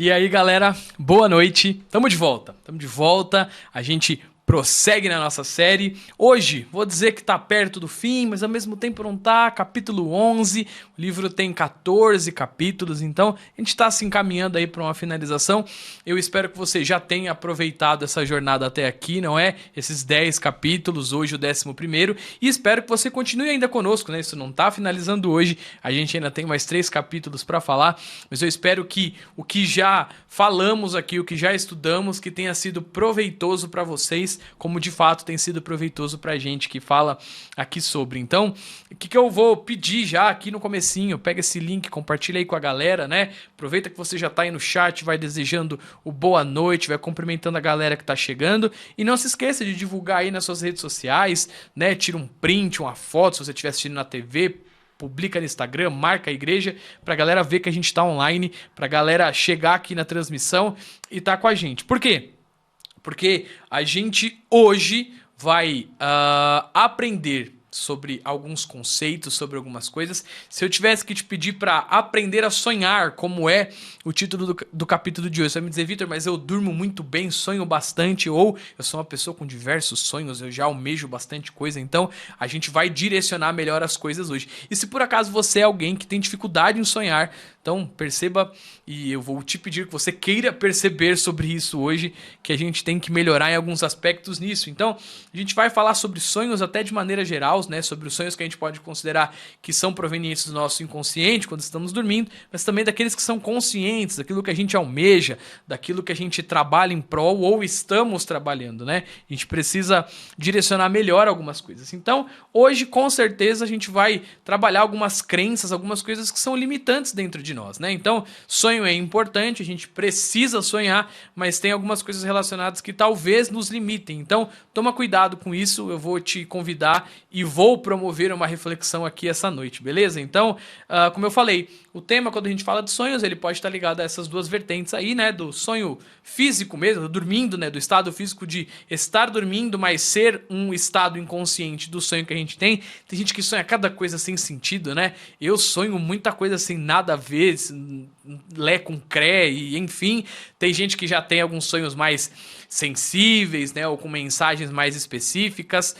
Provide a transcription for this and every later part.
E aí, galera, boa noite. Tamo de volta. A gente prossegue na nossa série. Hoje, vou dizer que tá perto do fim, mas ao mesmo tempo não tá. Capítulo 11. O livro tem 14 capítulos, então a gente tá se encaminhando aí para uma finalização. Eu espero que você já tenha aproveitado essa jornada até aqui, não é? Esses 10 capítulos, hoje o 11º, e espero que você continue ainda conosco, né? Isso não tá finalizando hoje, a gente ainda tem mais 3 capítulos para falar, mas eu espero que o que já falamos aqui, o que já estudamos, que tenha sido proveitoso para vocês, como de fato tem sido proveitoso pra gente que fala aqui sobre. Então, o que eu vou pedir já aqui no comecinho? Pega esse link, compartilha aí com a galera, né? Aproveita que você já tá aí no chat, vai desejando o boa noite, vai cumprimentando a galera que tá chegando. E não se esqueça de divulgar aí nas suas redes sociais, né? Tira um print, uma foto, se você estiver assistindo na TV, publica no Instagram, marca a igreja, pra galera ver que a gente tá online, pra galera chegar aqui na transmissão e tá com a gente. Por quê? Porque a gente hoje vai aprender sobre alguns conceitos, sobre algumas coisas. Se eu tivesse que te pedir para aprender a sonhar, como é o título do capítulo de hoje, você vai me dizer, Vitor, mas eu durmo muito bem, sonho bastante, ou eu sou uma pessoa com diversos sonhos, eu já almejo bastante coisa, então a gente vai direcionar melhor as coisas hoje. E se por acaso você é alguém que tem dificuldade em sonhar, então perceba, e eu vou te pedir que você queira perceber sobre isso hoje, que a gente tem que melhorar em alguns aspectos nisso. Então, a gente vai falar sobre sonhos até de maneira geral, né, sobre os sonhos que a gente pode considerar que são provenientes do nosso inconsciente quando estamos dormindo, mas também daqueles que são conscientes, daquilo que a gente almeja, daquilo que a gente trabalha em prol ou estamos trabalhando, né? A gente precisa direcionar melhor algumas coisas. Então, hoje, com certeza, a gente vai trabalhar algumas crenças, algumas coisas que são limitantes dentro de nós, né? Então, sonho é importante, a gente precisa sonhar, mas tem algumas coisas relacionadas que talvez nos limitem. Então, toma cuidado com isso, eu vou te convidar e vou promover uma reflexão aqui essa noite, beleza? Então, como eu falei, o tema, quando a gente fala de sonhos, ele pode estar ligado a essas duas vertentes aí, né? Do sonho físico mesmo, dormindo, né? Do estado físico de estar dormindo, mas ser um estado inconsciente do sonho que a gente tem. Tem gente que sonha cada coisa sem sentido, né? Eu sonho muita coisa sem nada a ver, lé com cré, e enfim. Tem gente que já tem alguns sonhos mais sensíveis, né? Ou com mensagens mais específicas.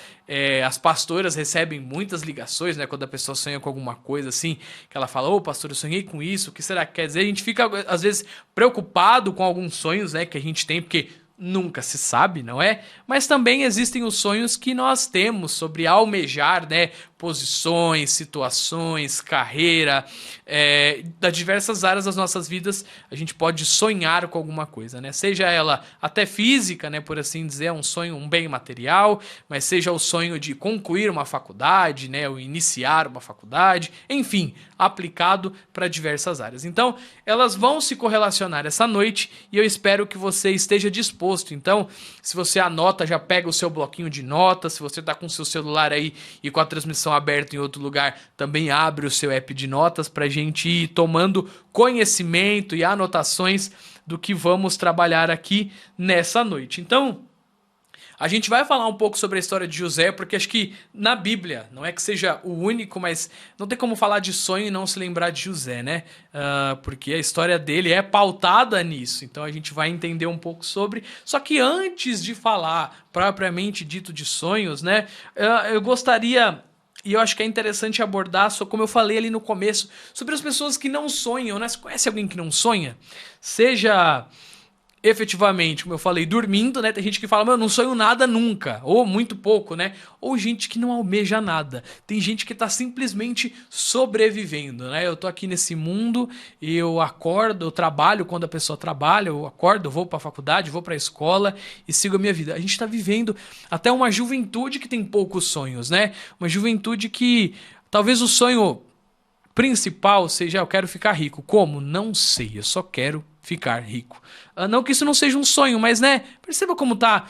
As pastoras recebem muitas ligações, né? Quando a pessoa sonha com alguma coisa assim, que ela fala, ô pastor, eu sonhei com isso, o que será que quer dizer? A gente fica, às vezes, preocupado com alguns sonhos, né, que a gente tem, porque nunca se sabe, não é? Mas também existem os sonhos que nós temos sobre almejar, né? Posições, situações, carreira, das diversas áreas das nossas vidas, a gente pode sonhar com alguma coisa, né? Seja ela até física, né? Por assim dizer, um sonho, um bem material, mas seja o sonho de concluir uma faculdade, né? Ou iniciar uma faculdade, enfim, aplicado para diversas áreas. Então, elas vão se correlacionar essa noite e eu espero que você esteja disposto. Então, se você anota, já pega o seu bloquinho de notas, se você está com o seu celular aí e com a transmissão aberta em outro lugar, também abre o seu app de notas para a gente ir tomando conhecimento e anotações do que vamos trabalhar aqui nessa noite. Então, a gente vai falar um pouco sobre a história de José, porque acho que na Bíblia, não é que seja o único, mas não tem como falar de sonho e não se lembrar de José, né? Porque a história dele é pautada nisso, então a gente vai entender um pouco sobre. Só que antes de falar propriamente dito de sonhos, né? Eu gostaria... E eu acho que é interessante abordar, só como eu falei ali no começo, sobre as pessoas que não sonham, né? Você conhece alguém que não sonha? Seja efetivamente, como eu falei, dormindo, né? Tem gente que fala, eu não sonho nada nunca, ou muito pouco, né? Ou gente que não almeja nada. Tem gente que tá simplesmente sobrevivendo, né? Eu tô aqui nesse mundo, eu acordo, eu trabalho quando a pessoa trabalha, eu acordo, eu vou pra faculdade, vou pra escola e sigo a minha vida. A gente tá vivendo até uma juventude que tem poucos sonhos, né? Uma juventude que talvez o sonho principal seja, eu quero ficar rico. Como? Não sei, eu só quero ficar rico. Não que isso não seja um sonho, mas, né, perceba como tá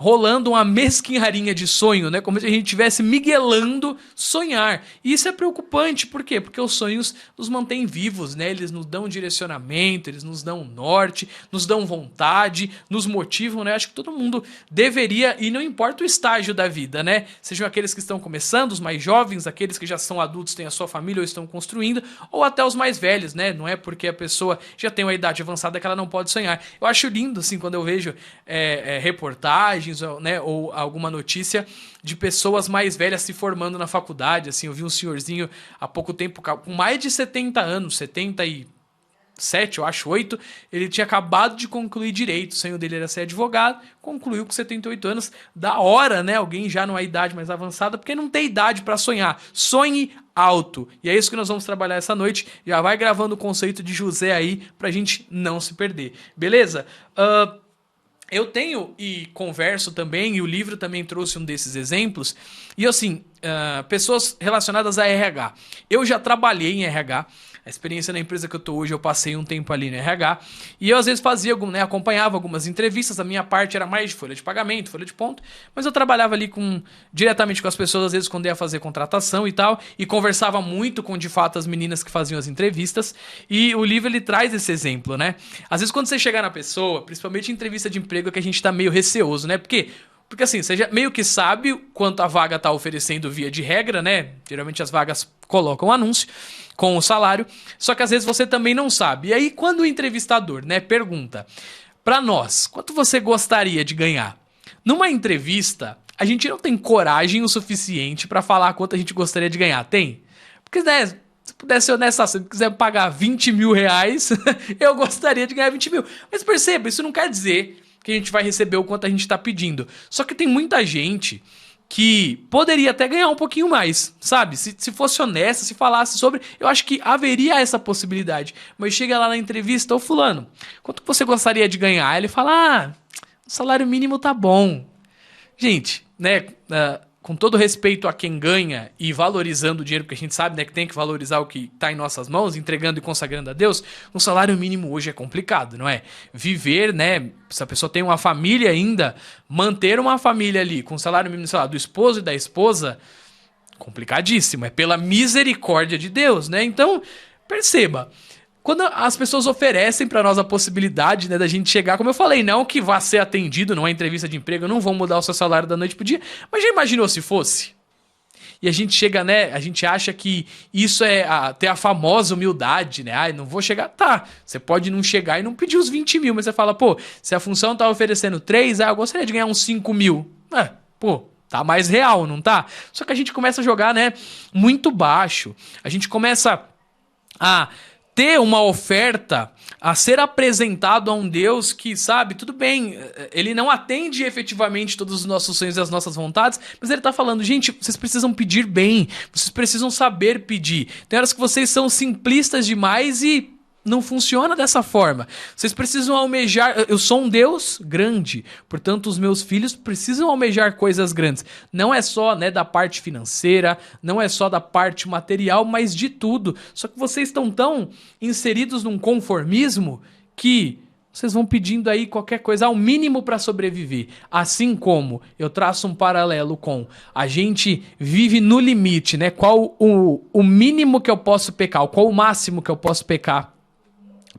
rolando uma mesquinharinha de sonho, né? Como se a gente estivesse miguelando sonhar. E isso é preocupante, por quê? Porque os sonhos nos mantêm vivos, né? Eles nos dão direcionamento, eles nos dão norte, nos dão vontade, nos motivam, né? Acho que todo mundo deveria, e não importa o estágio da vida, né? Sejam aqueles que estão começando, os mais jovens, aqueles que já são adultos, têm a sua família ou estão construindo, ou até os mais velhos, né? Não é porque a pessoa já tem uma idade avançada que ela não pode sonhar. Eu acho lindo, assim, quando eu vejo reportagens, né, ou alguma notícia de pessoas mais velhas se formando na faculdade. Assim, eu vi um senhorzinho há pouco tempo com mais de 70 anos, 77, eu acho, 8, ele tinha acabado de concluir direito, o sonho dele era ser advogado, concluiu com 78 anos, da hora, né, alguém já numa idade mais avançada, porque não tem idade para sonhar, sonhe alto, e é isso que nós vamos trabalhar essa noite, já vai gravando o conceito de José aí, pra gente não se perder, beleza? Eu tenho e converso também, e o livro também trouxe um desses exemplos, e assim, pessoas relacionadas a RH. Eu já trabalhei em RH, a experiência na empresa que eu tô hoje, eu passei um tempo ali no RH, e eu às vezes fazia, né, acompanhava algumas entrevistas, a minha parte era mais de folha de pagamento, folha de ponto, mas eu trabalhava ali diretamente com as pessoas, às vezes quando ia fazer contratação e tal, e conversava muito com, de fato, as meninas que faziam as entrevistas, e o livro ele traz esse exemplo, né? Às vezes quando você chegar na pessoa, principalmente em entrevista de emprego, é que a gente tá meio receoso, né? Porque assim, você já meio que sabe quanto a vaga tá oferecendo via de regra, né? Geralmente as vagas colocam anúncio com o salário, só que às vezes você também não sabe. E aí quando o entrevistador, né, pergunta pra nós, quanto você gostaria de ganhar? Numa entrevista, a gente não tem coragem o suficiente pra falar quanto a gente gostaria de ganhar, tem? Porque, né, se puder ser honesto, se quiser pagar 20 mil reais, eu gostaria de ganhar 20 mil. Mas perceba, isso não quer dizer que a gente vai receber o quanto a gente tá pedindo. Só que tem muita gente que poderia até ganhar um pouquinho mais, sabe? Se fosse honesta, se falasse sobre, eu acho que haveria essa possibilidade. Mas chega lá na entrevista, ô fulano, quanto você gostaria de ganhar? Ele fala, o salário mínimo tá bom. Gente, né, com todo respeito a quem ganha e valorizando o dinheiro, porque a gente sabe, né, que tem que valorizar o que tá em nossas mãos, entregando e consagrando a Deus, um salário mínimo hoje é complicado, não é? Viver, né, se a pessoa tem uma família ainda, manter uma família ali com salário mínimo, sei lá, do esposo e da esposa, complicadíssimo, é pela misericórdia de Deus, né? Então, perceba, quando as pessoas oferecem pra nós a possibilidade, né, da gente chegar, como eu falei, não que vá ser atendido numa entrevista de emprego, não vão mudar o seu salário da noite pro dia, mas já imaginou se fosse? E a gente chega, né, a gente acha que isso é ter a famosa humildade, né, não vou chegar, tá, você pode não chegar e não pedir os 20 mil, mas você fala, pô, se a função tá oferecendo 3, eu gostaria de ganhar uns 5 mil, tá mais real, não tá? Só que a gente começa a jogar, né, muito baixo, a gente começa a ter uma oferta a ser apresentado a um Deus que, sabe, tudo bem, ele não atende efetivamente todos os nossos sonhos e as nossas vontades, mas ele tá falando, gente, vocês precisam pedir bem, vocês precisam saber pedir. Tem horas que vocês são simplistas demais e não funciona dessa forma. Vocês precisam almejar... Eu sou um Deus grande, portanto os meus filhos precisam almejar coisas grandes. Não é só, né, da parte financeira, não é só da parte material, mas de tudo. Só que vocês estão tão inseridos num conformismo que vocês vão pedindo aí qualquer coisa ao mínimo para sobreviver. Assim como eu traço um paralelo com a gente vive no limite, né? Qual o mínimo que eu posso pecar, qual o máximo que eu posso pecar,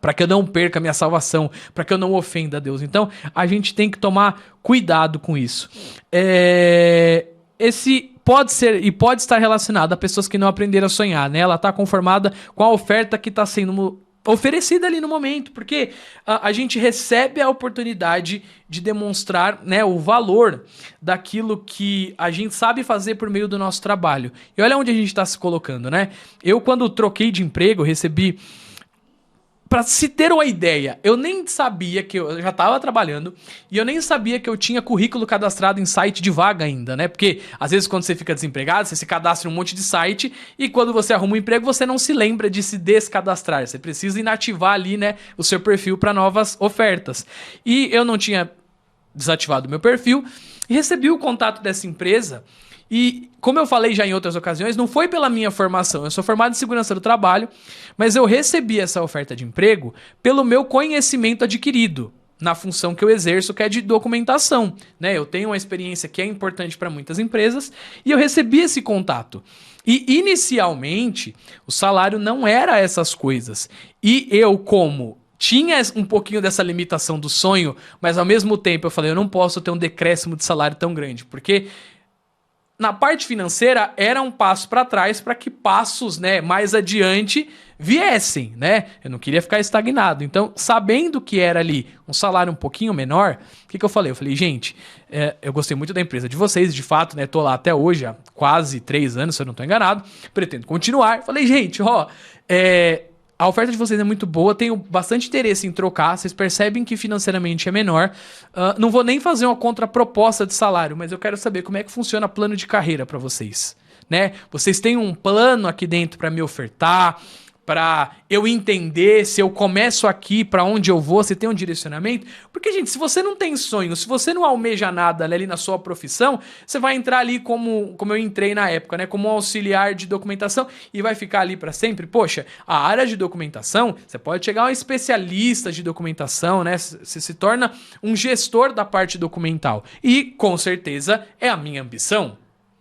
para que eu não perca a minha salvação, para que eu não ofenda a Deus. Então, a gente tem que tomar cuidado com isso. Esse pode ser e pode estar relacionado a pessoas que não aprenderam a sonhar, né? Ela está conformada com a oferta que está sendo oferecida ali no momento, porque a gente recebe a oportunidade de demonstrar, né, o valor daquilo que a gente sabe fazer por meio do nosso trabalho. E olha onde a gente está se colocando, né? Eu, quando troquei de emprego, recebi... Pra se ter uma ideia, eu nem sabia que eu já estava trabalhando e eu nem sabia que eu tinha currículo cadastrado em site de vaga ainda, né? Porque às vezes quando você fica desempregado, você se cadastra em um monte de site e quando você arruma um emprego, você não se lembra de se descadastrar. Você precisa inativar ali, né, o seu perfil para novas ofertas. E eu não tinha desativado o meu perfil e recebi o contato dessa empresa. E, como eu falei já em outras ocasiões, não foi pela minha formação. Eu sou formado em segurança do trabalho, mas eu recebi essa oferta de emprego pelo meu conhecimento adquirido, na função que eu exerço, que é de documentação, né? Eu tenho uma experiência que é importante para muitas empresas e eu recebi esse contato. E inicialmente o salário não era essas coisas. E eu, como tinha um pouquinho dessa limitação do sonho, mas ao mesmo tempo eu falei, eu não posso ter um decréscimo de salário tão grande, porque na parte financeira era um passo para trás para que passos, né, mais adiante viessem, né? Eu não queria ficar estagnado. Então, sabendo que era ali um salário um pouquinho menor, o que eu falei? Eu falei, gente, eu gostei muito da empresa de vocês, de fato, né? Tô lá até hoje, há quase 3 anos, se eu não tô enganado. Pretendo continuar. Falei, gente, a oferta de vocês é muito boa, tenho bastante interesse em trocar, vocês percebem que financeiramente é menor. Não vou nem fazer uma contraproposta de salário, mas eu quero saber como é que funciona plano de carreira para vocês, né? Vocês têm um plano aqui dentro para me ofertar, para eu entender se eu começo aqui, para onde eu vou, se tem um direcionamento? Porque, gente, se você não tem sonho, se você não almeja nada ali na sua profissão, você vai entrar ali como eu entrei na época, né? Como um auxiliar de documentação e vai ficar ali para sempre. Poxa, a área de documentação, você pode chegar a um especialista de documentação, né? Você se torna um gestor da parte documental. E, com certeza, é a minha ambição,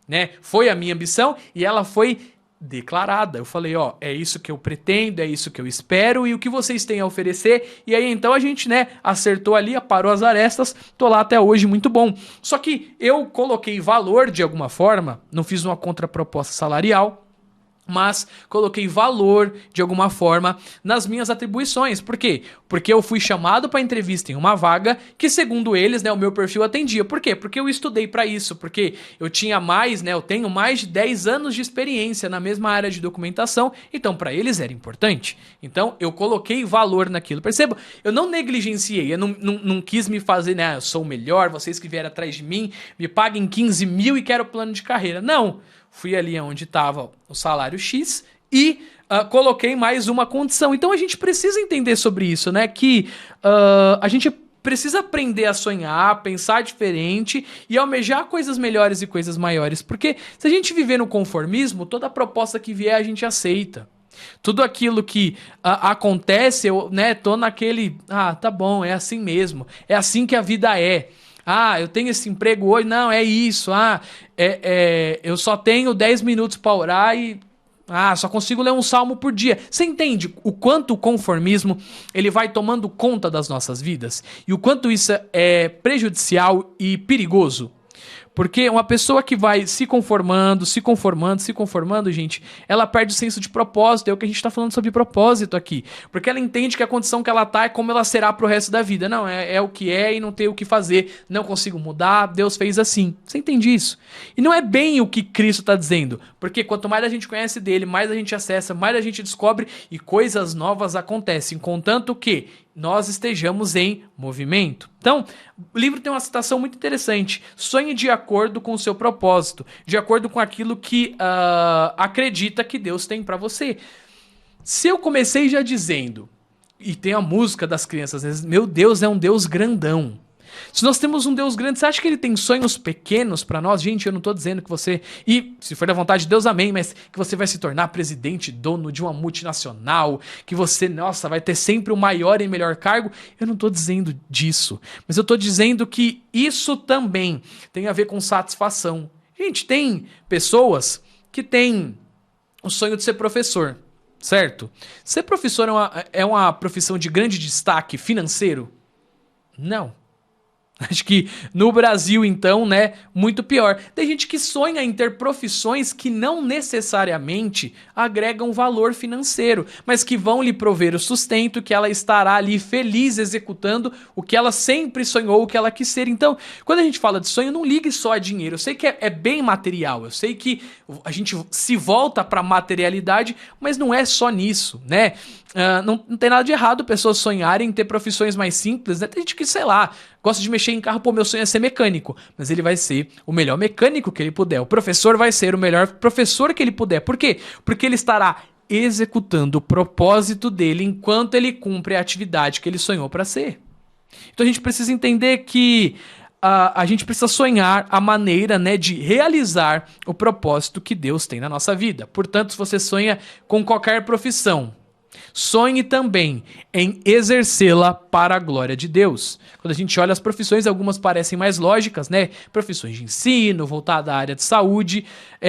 né? Foi a minha ambição e ela foi declarada. Eu falei, é isso que eu pretendo, é isso que eu espero e o que vocês têm a oferecer. E aí então a gente, né, acertou ali, aparou as arestas, tô lá até hoje, muito bom. Só que eu coloquei valor de alguma forma, não fiz uma contraproposta salarial, mas coloquei valor, de alguma forma, nas minhas atribuições. Por quê? Porque eu fui chamado para entrevista em uma vaga que, segundo eles, né, o meu perfil atendia. Por quê? Porque eu estudei para isso, porque eu tinha mais, né, eu tenho mais de 10 anos de experiência na mesma área de documentação, então para eles era importante. Então eu coloquei valor naquilo. Perceba? Eu não negligenciei, eu não quis me fazer, né, eu sou o melhor, vocês que vieram atrás de mim, me paguem 15 mil e quero plano de carreira. Não! Fui ali onde estava o salário X e coloquei mais uma condição. Então a gente precisa entender sobre isso, né? Que a gente precisa aprender a sonhar, pensar diferente e almejar coisas melhores e coisas maiores. Porque se a gente viver no conformismo, toda proposta que vier a gente aceita. Tudo aquilo que acontece, eu, né, tô naquele, tá bom, é assim mesmo. É assim que a vida é. Eu tenho esse emprego hoje, não, é isso. Eu só tenho 10 minutos para orar e só consigo ler um salmo por dia. Você entende o quanto o conformismo ele vai tomando conta das nossas vidas? E o quanto isso é prejudicial e perigoso? Porque uma pessoa que vai se conformando, gente, ela perde o senso de propósito. É o que a gente tá falando sobre propósito aqui. Porque ela entende que a condição que ela tá é como ela será pro resto da vida. Não, é o que é e não tem o que fazer. Não consigo mudar, Deus fez assim. Você entende isso? E não é bem o que Cristo tá dizendo. Porque quanto mais a gente conhece dele, mais a gente acessa, mais a gente descobre e coisas novas acontecem. Contanto que nós estejamos em movimento. Então, o livro tem uma citação muito interessante. Sonhe de acordo com o seu propósito, de acordo com aquilo que acredita que Deus tem para você. Se eu comecei já dizendo, e tem a música das crianças, às vezes, meu Deus é um Deus grandão. Se nós temos um Deus grande, você acha que ele tem sonhos pequenos pra nós? Gente, eu não tô dizendo que você... E, se for da vontade de Deus, amém. Mas que você vai se tornar presidente, dono de uma multinacional. Que você, nossa, vai ter sempre o maior e melhor cargo. Eu não tô dizendo disso. Mas eu tô dizendo que isso também tem a ver com satisfação. Gente, tem pessoas que têm o sonho de ser professor, certo? Ser professor é uma profissão de grande destaque financeiro? Não. Acho que no Brasil, então, né, muito pior. Tem gente que sonha em ter profissões que não necessariamente agregam valor financeiro, mas que vão lhe prover o sustento, que ela estará ali feliz executando o que ela sempre sonhou, o que ela quis ser. Então, quando a gente fala de sonho, não ligue só a dinheiro. Eu sei que é bem material, eu sei que a gente se volta para a materialidade, mas não é só nisso, né? Não tem nada de errado pessoas sonharem em ter profissões mais simples, né? Tem gente que, sei lá, gosta de mexer em carro, meu sonho é ser mecânico, mas ele vai ser o melhor mecânico que ele puder. O professor vai ser o melhor professor que ele puder. Por quê? Porque ele estará executando o propósito dele enquanto ele cumpre a atividade que ele sonhou para ser. Então a gente precisa entender que a gente precisa sonhar a maneira, né, de realizar o propósito que Deus tem na nossa vida. Portanto, se você sonha com qualquer profissão, sonhe também em exercê-la para a glória de Deus. Quando a gente olha as profissões, algumas parecem mais lógicas, né? Profissões de ensino, voltada à área de saúde,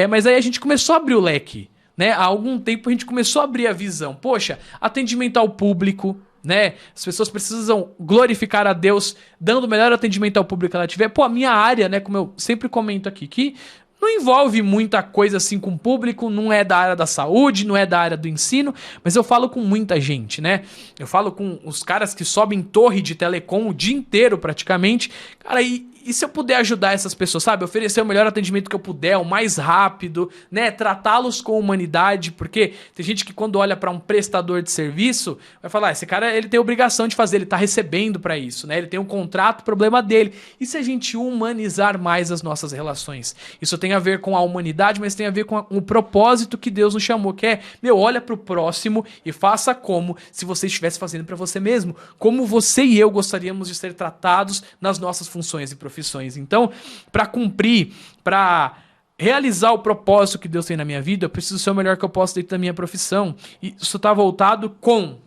mas aí a gente começou a abrir o leque, né? Há algum tempo a gente começou a abrir a visão. Poxa, atendimento ao público, né? As pessoas precisam glorificar a Deus dando o melhor atendimento ao público que ela tiver. Pô, a minha área, né, como eu sempre comento aqui, que não envolve muita coisa assim com o público, não é da área da saúde, não é da área do ensino, mas eu falo com muita gente, né? Eu falo com os caras que sobem torre de telecom o dia inteiro praticamente. Cara, e se eu puder ajudar essas pessoas, sabe? Oferecer o melhor atendimento que eu puder, o mais rápido, né? Tratá-los com humanidade, porque tem gente que quando olha para um prestador de serviço, vai falar, esse cara, ele tem obrigação de fazer, ele tá recebendo para isso, né? Ele tem um contrato, problema dele. E se a gente humanizar mais as nossas relações? Isso tem a ver com a humanidade, mas tem a ver com o propósito que Deus nos chamou, que é, olha pro próximo e faça como se você estivesse fazendo para você mesmo, como você e eu gostaríamos de ser tratados nas nossas funções e profissões. Então, para cumprir, para realizar o propósito que Deus tem na minha vida, eu preciso ser o melhor que eu posso dentro da minha profissão. E isso está voltado com,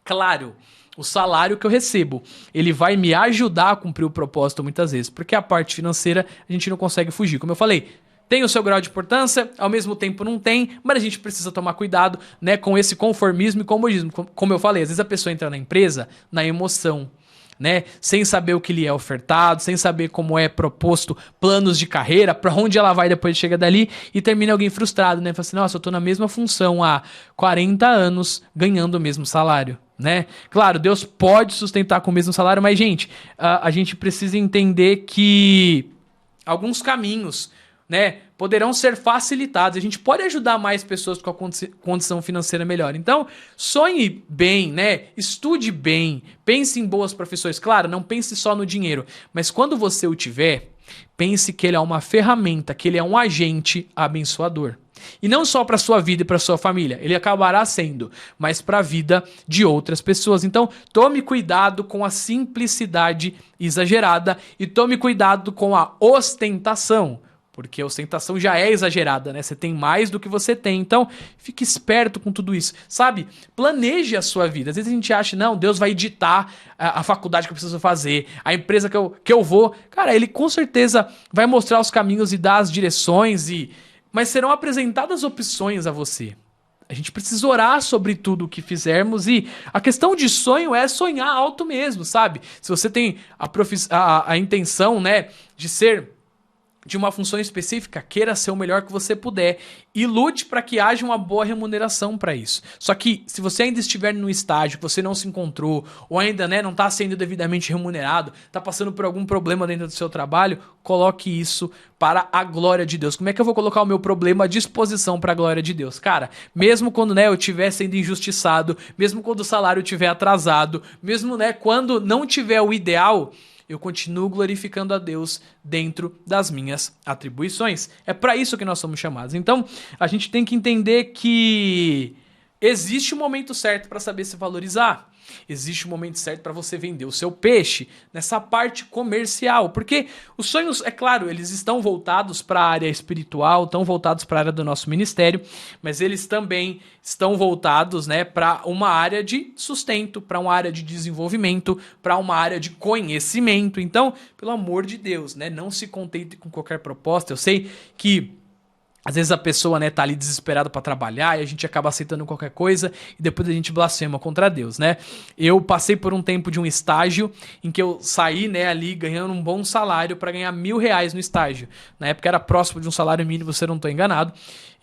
claro, o salário que eu recebo. Ele vai me ajudar a cumprir o propósito muitas vezes, porque a parte financeira a gente não consegue fugir. Como eu falei, tem o seu grau de importância, ao mesmo tempo não tem, mas a gente precisa tomar cuidado, né, com esse conformismo e comodismo. Como eu falei, às vezes a pessoa entra na empresa na emoção, né? Sem saber o que lhe é ofertado, sem saber como é proposto planos de carreira, para onde ela vai depois de chegar dali, e termina alguém frustrado, né? Fala assim, nossa, eu tô na mesma função há 40 anos ganhando o mesmo salário, né? Claro, Deus pode sustentar com o mesmo salário, mas gente, a gente precisa entender que alguns caminhos, né, poderão ser facilitados. A gente pode ajudar mais pessoas com a condição financeira melhor. Então, sonhe bem, né? Estude bem, pense em boas profissões. Claro, não pense só no dinheiro, mas quando você o tiver, pense que ele é uma ferramenta, que ele é um agente abençoador. E não só para sua vida e para sua família, ele acabará sendo, mas para a vida de outras pessoas. Então, tome cuidado com a simplicidade exagerada e tome cuidado com a ostentação. Porque a ostentação já é exagerada, né? Você tem mais do que você tem. Então, fique esperto com tudo isso. Sabe? Planeje a sua vida. Às vezes a gente acha, não, Deus vai ditar a faculdade que eu preciso fazer, a empresa que eu vou. Cara, ele com certeza vai mostrar os caminhos e dar as direções, mas serão apresentadas opções a você. A gente precisa orar sobre tudo o que fizermos e a questão de sonho é sonhar alto mesmo, sabe? Se você tem a intenção, né, de ser de uma função específica, queira ser o melhor que você puder e lute para que haja uma boa remuneração para isso. Só que se você ainda estiver num estágio que você não se encontrou ou ainda, né, não está sendo devidamente remunerado, está passando por algum problema dentro do seu trabalho, coloque isso para a glória de Deus. Como é que eu vou colocar o meu problema à disposição para a glória de Deus? Cara, mesmo quando, né, eu estiver sendo injustiçado, mesmo quando o salário estiver atrasado, mesmo, né, quando não tiver o ideal, eu continuo glorificando a Deus dentro das minhas atribuições. É para isso que nós somos chamados. Então, a gente tem que entender que existe um momento certo para saber se valorizar. Existe um momento certo para você vender o seu peixe nessa parte comercial, porque os sonhos, é claro, eles estão voltados para a área espiritual, estão voltados para a área do nosso ministério, mas eles também estão voltados, né, para uma área de sustento, para uma área de desenvolvimento, para uma área de conhecimento. Então, pelo amor de Deus, né, não se contente com qualquer proposta. Eu sei que às vezes a pessoa, né, tá ali desesperada para trabalhar e a gente acaba aceitando qualquer coisa e depois a gente blasfema contra Deus, né? Eu passei por um tempo de um estágio em que eu saí, né, ali ganhando um bom salário para ganhar R$1.000 no estágio. Na época era próximo de um salário mínimo, se eu não tô enganado.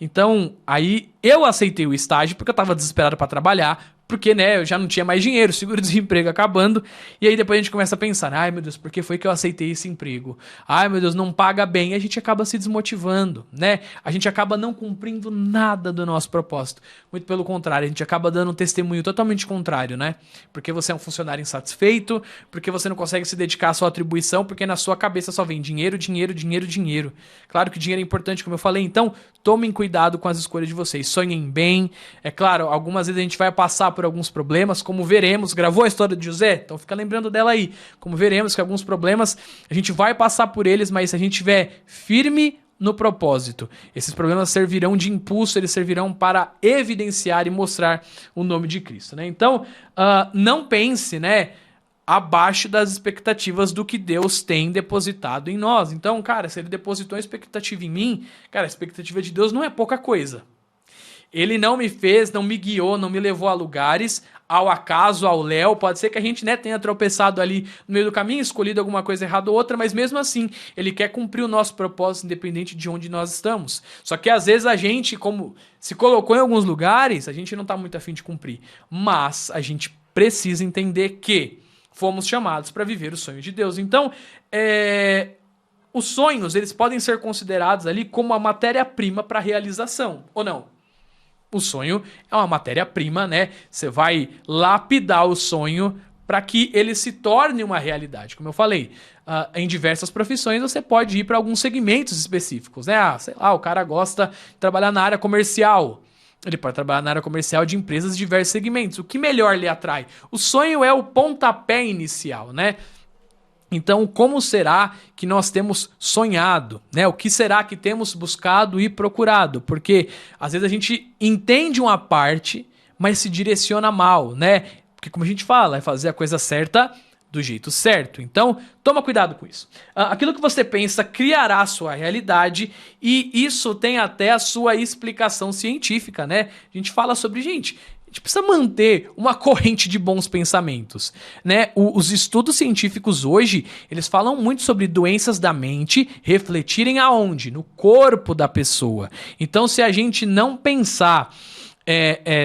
Então, aí eu aceitei o estágio porque eu tava desesperado para trabalhar, porque, né, eu já não tinha mais dinheiro, seguro-desemprego acabando, e aí depois a gente começa a pensar, ai meu Deus, por que foi que eu aceitei esse emprego? Ai meu Deus, não paga bem, e a gente acaba se desmotivando, né? A gente acaba não cumprindo nada do nosso propósito, muito pelo contrário, a gente acaba dando um testemunho totalmente contrário, né? Porque você é um funcionário insatisfeito, porque você não consegue se dedicar à sua atribuição, porque na sua cabeça só vem dinheiro, dinheiro, dinheiro, dinheiro. Claro que dinheiro é importante, como eu falei, então tomem cuidado com as escolhas de vocês, sonhem bem, é claro, algumas vezes a gente vai passar por alguns problemas, como veremos, gravou a história de José? Então fica lembrando dela aí, como veremos que alguns problemas, a gente vai passar por eles, mas se a gente estiver firme, no propósito. Esses problemas servirão de impulso, eles servirão para evidenciar e mostrar o nome de Cristo, né? Então, não pense, né, abaixo das expectativas do que Deus tem depositado em nós. Então, cara, se ele depositou a expectativa em mim, cara, a expectativa de Deus não é pouca coisa. Ele não me fez, não me guiou, não me levou a lugares ao acaso, ao léu. Pode ser que a gente, né, tenha tropeçado ali no meio do caminho, escolhido alguma coisa errada ou outra, mas mesmo assim, ele quer cumprir o nosso propósito independente de onde nós estamos. Só que às vezes a gente, como se colocou em alguns lugares, a gente não está muito afim de cumprir. Mas a gente precisa entender que fomos chamados para viver o sonho de Deus. Então, os sonhos, eles podem ser considerados ali como a matéria-prima para a realização, ou não? O sonho é uma matéria-prima, né? Você vai lapidar o sonho para que ele se torne uma realidade. Como eu falei, em diversas profissões você pode ir para alguns segmentos específicos, né? Sei lá, o cara gosta de trabalhar na área comercial. Ele pode trabalhar na área comercial de empresas de diversos segmentos. O que melhor lhe atrai? O sonho é o pontapé inicial, né? Então, como será que nós temos sonhado, né? O que será que temos buscado e procurado? Porque às vezes a gente entende uma parte, mas se direciona mal, né? Porque como a gente fala, é fazer a coisa certa do jeito certo. Então, toma cuidado com isso. Aquilo que você pensa criará a sua realidade e isso tem até a sua explicação científica, né? A gente fala sobre, a gente precisa manter uma corrente de bons pensamentos, né? Os estudos científicos hoje, eles falam muito sobre doenças da mente refletirem aonde? No corpo da pessoa. Então, se a gente não pensar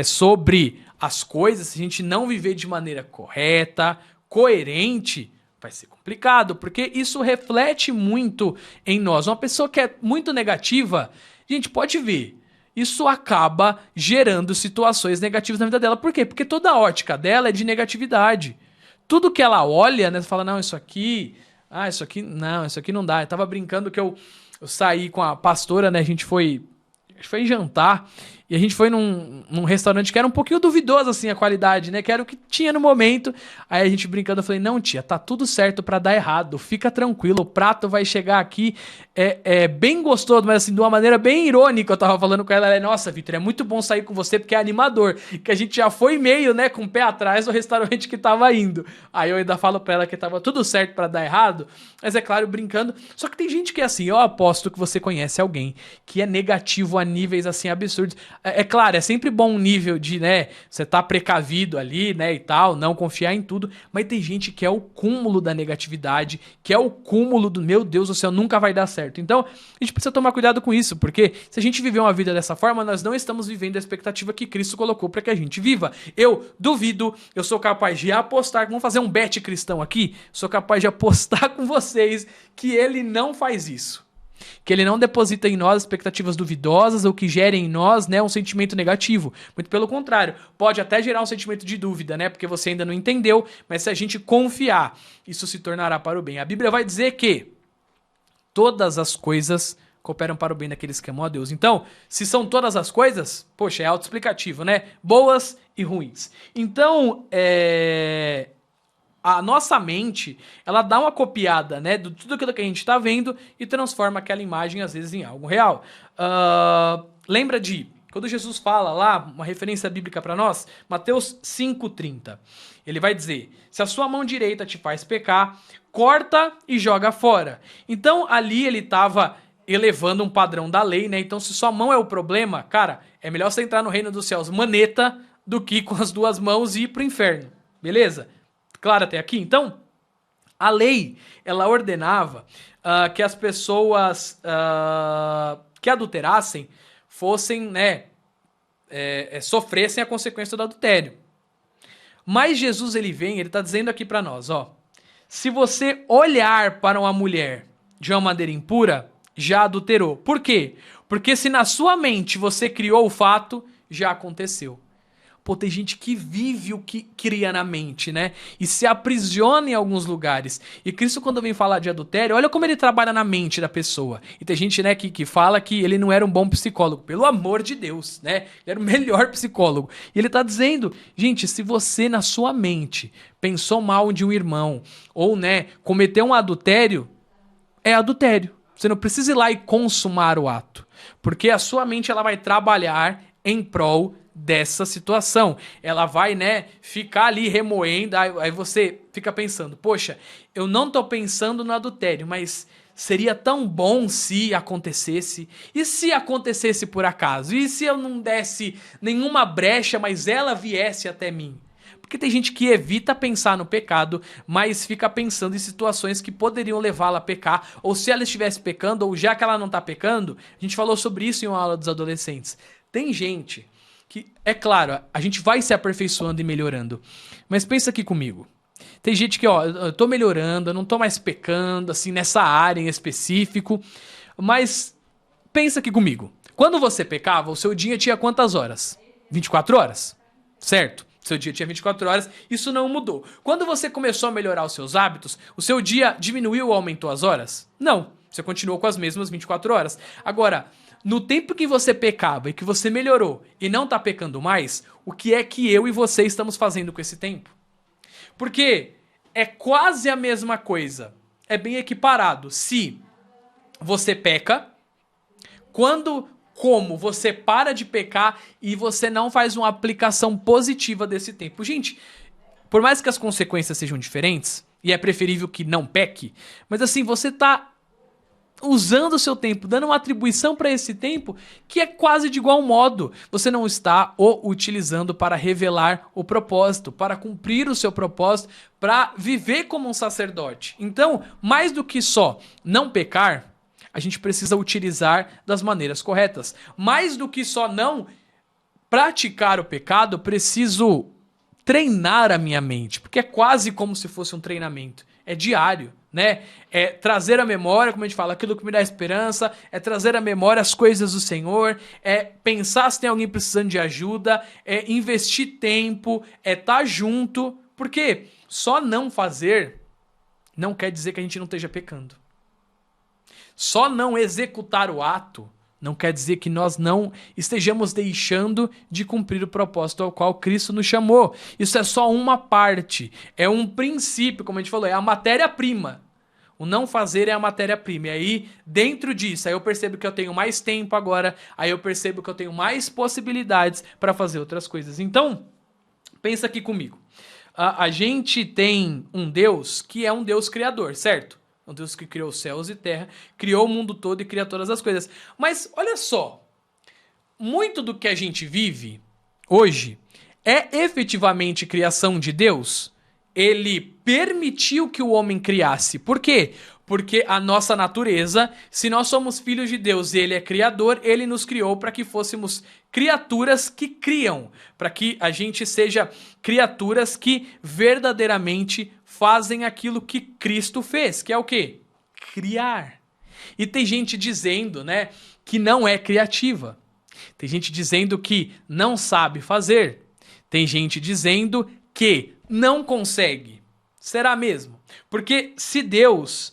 sobre as coisas, se a gente não viver de maneira correta, coerente, vai ser complicado, porque isso reflete muito em nós. Uma pessoa que é muito negativa, a gente pode ver, isso acaba gerando situações negativas na vida dela. Por quê? Porque toda a ótica dela é de negatividade. Tudo que ela olha, né, fala, não, isso aqui não dá. Eu tava brincando que eu saí com a pastora, né, a gente foi jantar, e a gente foi num restaurante que era um pouquinho duvidoso, assim, a qualidade, né? Que era o que tinha no momento. Aí a gente brincando, eu falei, não, tia, tá tudo certo pra dar errado. Fica tranquilo, o prato vai chegar aqui bem gostoso, mas assim, de uma maneira bem irônica. Eu tava falando com ela, nossa, Vitor, é muito bom sair com você porque é animador. Que a gente já foi meio, né, com o pé atrás do restaurante que tava indo. Aí eu ainda falo pra ela que tava tudo certo pra dar errado, mas é claro, brincando. Só que tem gente que é assim, eu aposto que você conhece alguém que é negativo a níveis, assim, absurdos. É claro, é sempre bom um nível de, né, você tá precavido ali, né, e tal, não confiar em tudo, mas tem gente que é o cúmulo da negatividade, que é o cúmulo do, meu Deus do céu, nunca vai dar certo. Então, a gente precisa tomar cuidado com isso, porque se a gente viver uma vida dessa forma, nós não estamos vivendo a expectativa que Cristo colocou para que a gente viva. Eu duvido, eu sou capaz de apostar, vamos fazer um bet cristão aqui, sou capaz de apostar com vocês que ele não faz isso. Que ele não deposita em nós expectativas duvidosas ou que gerem em nós, né, um sentimento negativo. Muito pelo contrário, pode até gerar um sentimento de dúvida, né, porque você ainda não entendeu, mas se a gente confiar, isso se tornará para o bem. A Bíblia vai dizer que todas as coisas cooperam para o bem daqueles que amam a Deus. Então, se são todas as coisas, poxa, é autoexplicativo, né? Boas e ruins. Então, a nossa mente, ela dá uma copiada, né, de tudo aquilo que a gente está vendo e transforma aquela imagem, às vezes, em algo real. Lembra de, quando Jesus fala lá, uma referência bíblica para nós, Mateus 5,30. Ele vai dizer, se a sua mão direita te faz pecar, corta e joga fora. Então, ali ele estava elevando um padrão da lei, né? Então, se sua mão é o problema, cara, é melhor você entrar no reino dos céus maneta do que com as duas mãos e ir pro inferno. Beleza? Claro até aqui? Então, a lei, ela ordenava que as pessoas que adulterassem fossem, né, sofressem a consequência do adultério. Mas Jesus, ele está dizendo aqui para nós, ó, se você olhar para uma mulher de uma maneira impura, já adulterou. Por quê? Porque se na sua mente você criou o fato, já aconteceu. Pô, tem gente que vive o que cria na mente, né? E se aprisiona em alguns lugares. E Cristo, quando vem falar de adultério, olha como ele trabalha na mente da pessoa. E tem gente, né, que fala que ele não era um bom psicólogo. Pelo amor de Deus, né? Ele era o melhor psicólogo. E ele tá dizendo, gente, se você na sua mente pensou mal de um irmão, ou, né, cometeu um adultério, é adultério. Você não precisa ir lá e consumar o ato, porque a sua mente ela vai trabalhar em prol dessa situação. Ela vai, né, ficar ali remoendo, aí você fica pensando, poxa, eu não tô pensando no adultério, mas seria tão bom se acontecesse. E se acontecesse por acaso? E se eu não desse nenhuma brecha, mas ela viesse até mim? Porque tem gente que evita pensar no pecado, mas fica pensando em situações que poderiam levá-la a pecar, ou se ela estivesse pecando, ou já que ela não tá pecando, a gente falou sobre isso em uma aula dos adolescentes. Tem gente que, é claro, a gente vai se aperfeiçoando e melhorando, mas pensa aqui comigo. Tem gente que, ó, eu tô melhorando, eu não tô mais pecando, assim, nessa área em específico, mas pensa aqui comigo. Quando você pecava, o seu dia tinha quantas horas? 24 horas, certo? Seu dia tinha 24 horas, isso não mudou. Quando você começou a melhorar os seus hábitos, o seu dia diminuiu ou aumentou as horas? Não, você continuou com as mesmas 24 horas. Agora, no tempo que você pecava e que você melhorou e não tá pecando mais, o que é que eu e você estamos fazendo com esse tempo? Porque é quase a mesma coisa, é bem equiparado. Se você peca, como você para de pecar e você não faz uma aplicação positiva desse tempo. Gente, por mais que as consequências sejam diferentes, e é preferível que não peque, mas assim, você tá usando o seu tempo, dando uma atribuição para esse tempo que é quase de igual modo. Você não está o utilizando para revelar o propósito, para cumprir o seu propósito, para viver como um sacerdote. Então, mais do que só não pecar, a gente precisa utilizar das maneiras corretas. Mais do que só não praticar o pecado, preciso treinar a minha mente, porque é quase como se fosse um treinamento. É diário, né? É trazer à memória, como a gente fala, aquilo que me dá esperança, é trazer à memória as coisas do Senhor, é pensar se tem alguém precisando de ajuda, é investir tempo, é estar junto, porque só não fazer não quer dizer que a gente não esteja pecando. Só não executar o ato não quer dizer que nós não estejamos deixando de cumprir o propósito ao qual Cristo nos chamou. Isso é só uma parte, é um princípio, como a gente falou, é a matéria-prima. O não fazer é a matéria-prima. E aí, dentro disso, aí eu percebo que eu tenho mais tempo agora, aí eu percebo que eu tenho mais possibilidades para fazer outras coisas. Então, pensa aqui comigo. A gente tem um Deus que é um Deus criador, certo? Um Deus que criou os céus e terra, criou o mundo todo e cria todas as coisas. Mas olha só, muito do que a gente vive hoje é efetivamente criação de Deus? Ele permitiu que o homem criasse. Por quê? Porque a nossa natureza, se nós somos filhos de Deus e Ele é criador, Ele nos criou para que fôssemos criaturas que criam, para que a gente seja criaturas que verdadeiramente fazem aquilo que Cristo fez, que é o quê? Criar. E tem gente dizendo, né, que não é criativa. Tem gente dizendo que não sabe fazer. Tem gente dizendo que não consegue. Será mesmo? Porque se Deus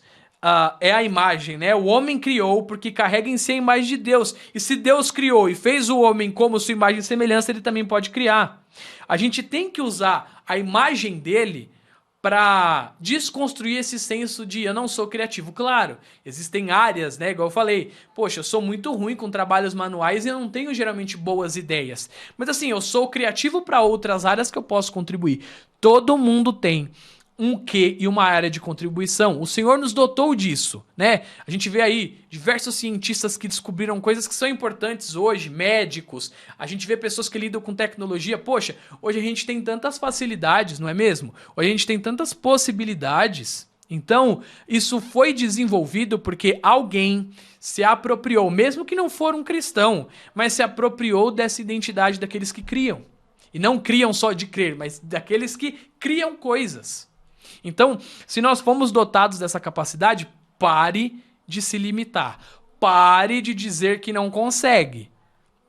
é a imagem, né? O homem criou porque carrega em si a imagem de Deus. E se Deus criou e fez o homem como sua imagem e semelhança, ele também pode criar. A gente tem que usar a imagem dele para desconstruir esse senso de eu não sou criativo. Claro, existem áreas, né, igual eu falei, poxa, eu sou muito ruim com trabalhos manuais e eu não tenho geralmente boas ideias. Mas assim, eu sou criativo para outras áreas que eu posso contribuir. Todo mundo tem um quê e uma área de contribuição. O Senhor nos dotou disso, né? A gente vê aí diversos cientistas que descobriram coisas que são importantes hoje, médicos. A gente vê pessoas que lidam com tecnologia. Poxa, hoje a gente tem tantas facilidades, não é mesmo? Hoje a gente tem tantas possibilidades. Então, isso foi desenvolvido porque alguém se apropriou, mesmo que não for um cristão, mas se apropriou dessa identidade daqueles que criam. E não criam só de crer, mas daqueles que criam coisas. Então, se nós fomos dotados dessa capacidade, pare de se limitar. Pare de dizer que não consegue,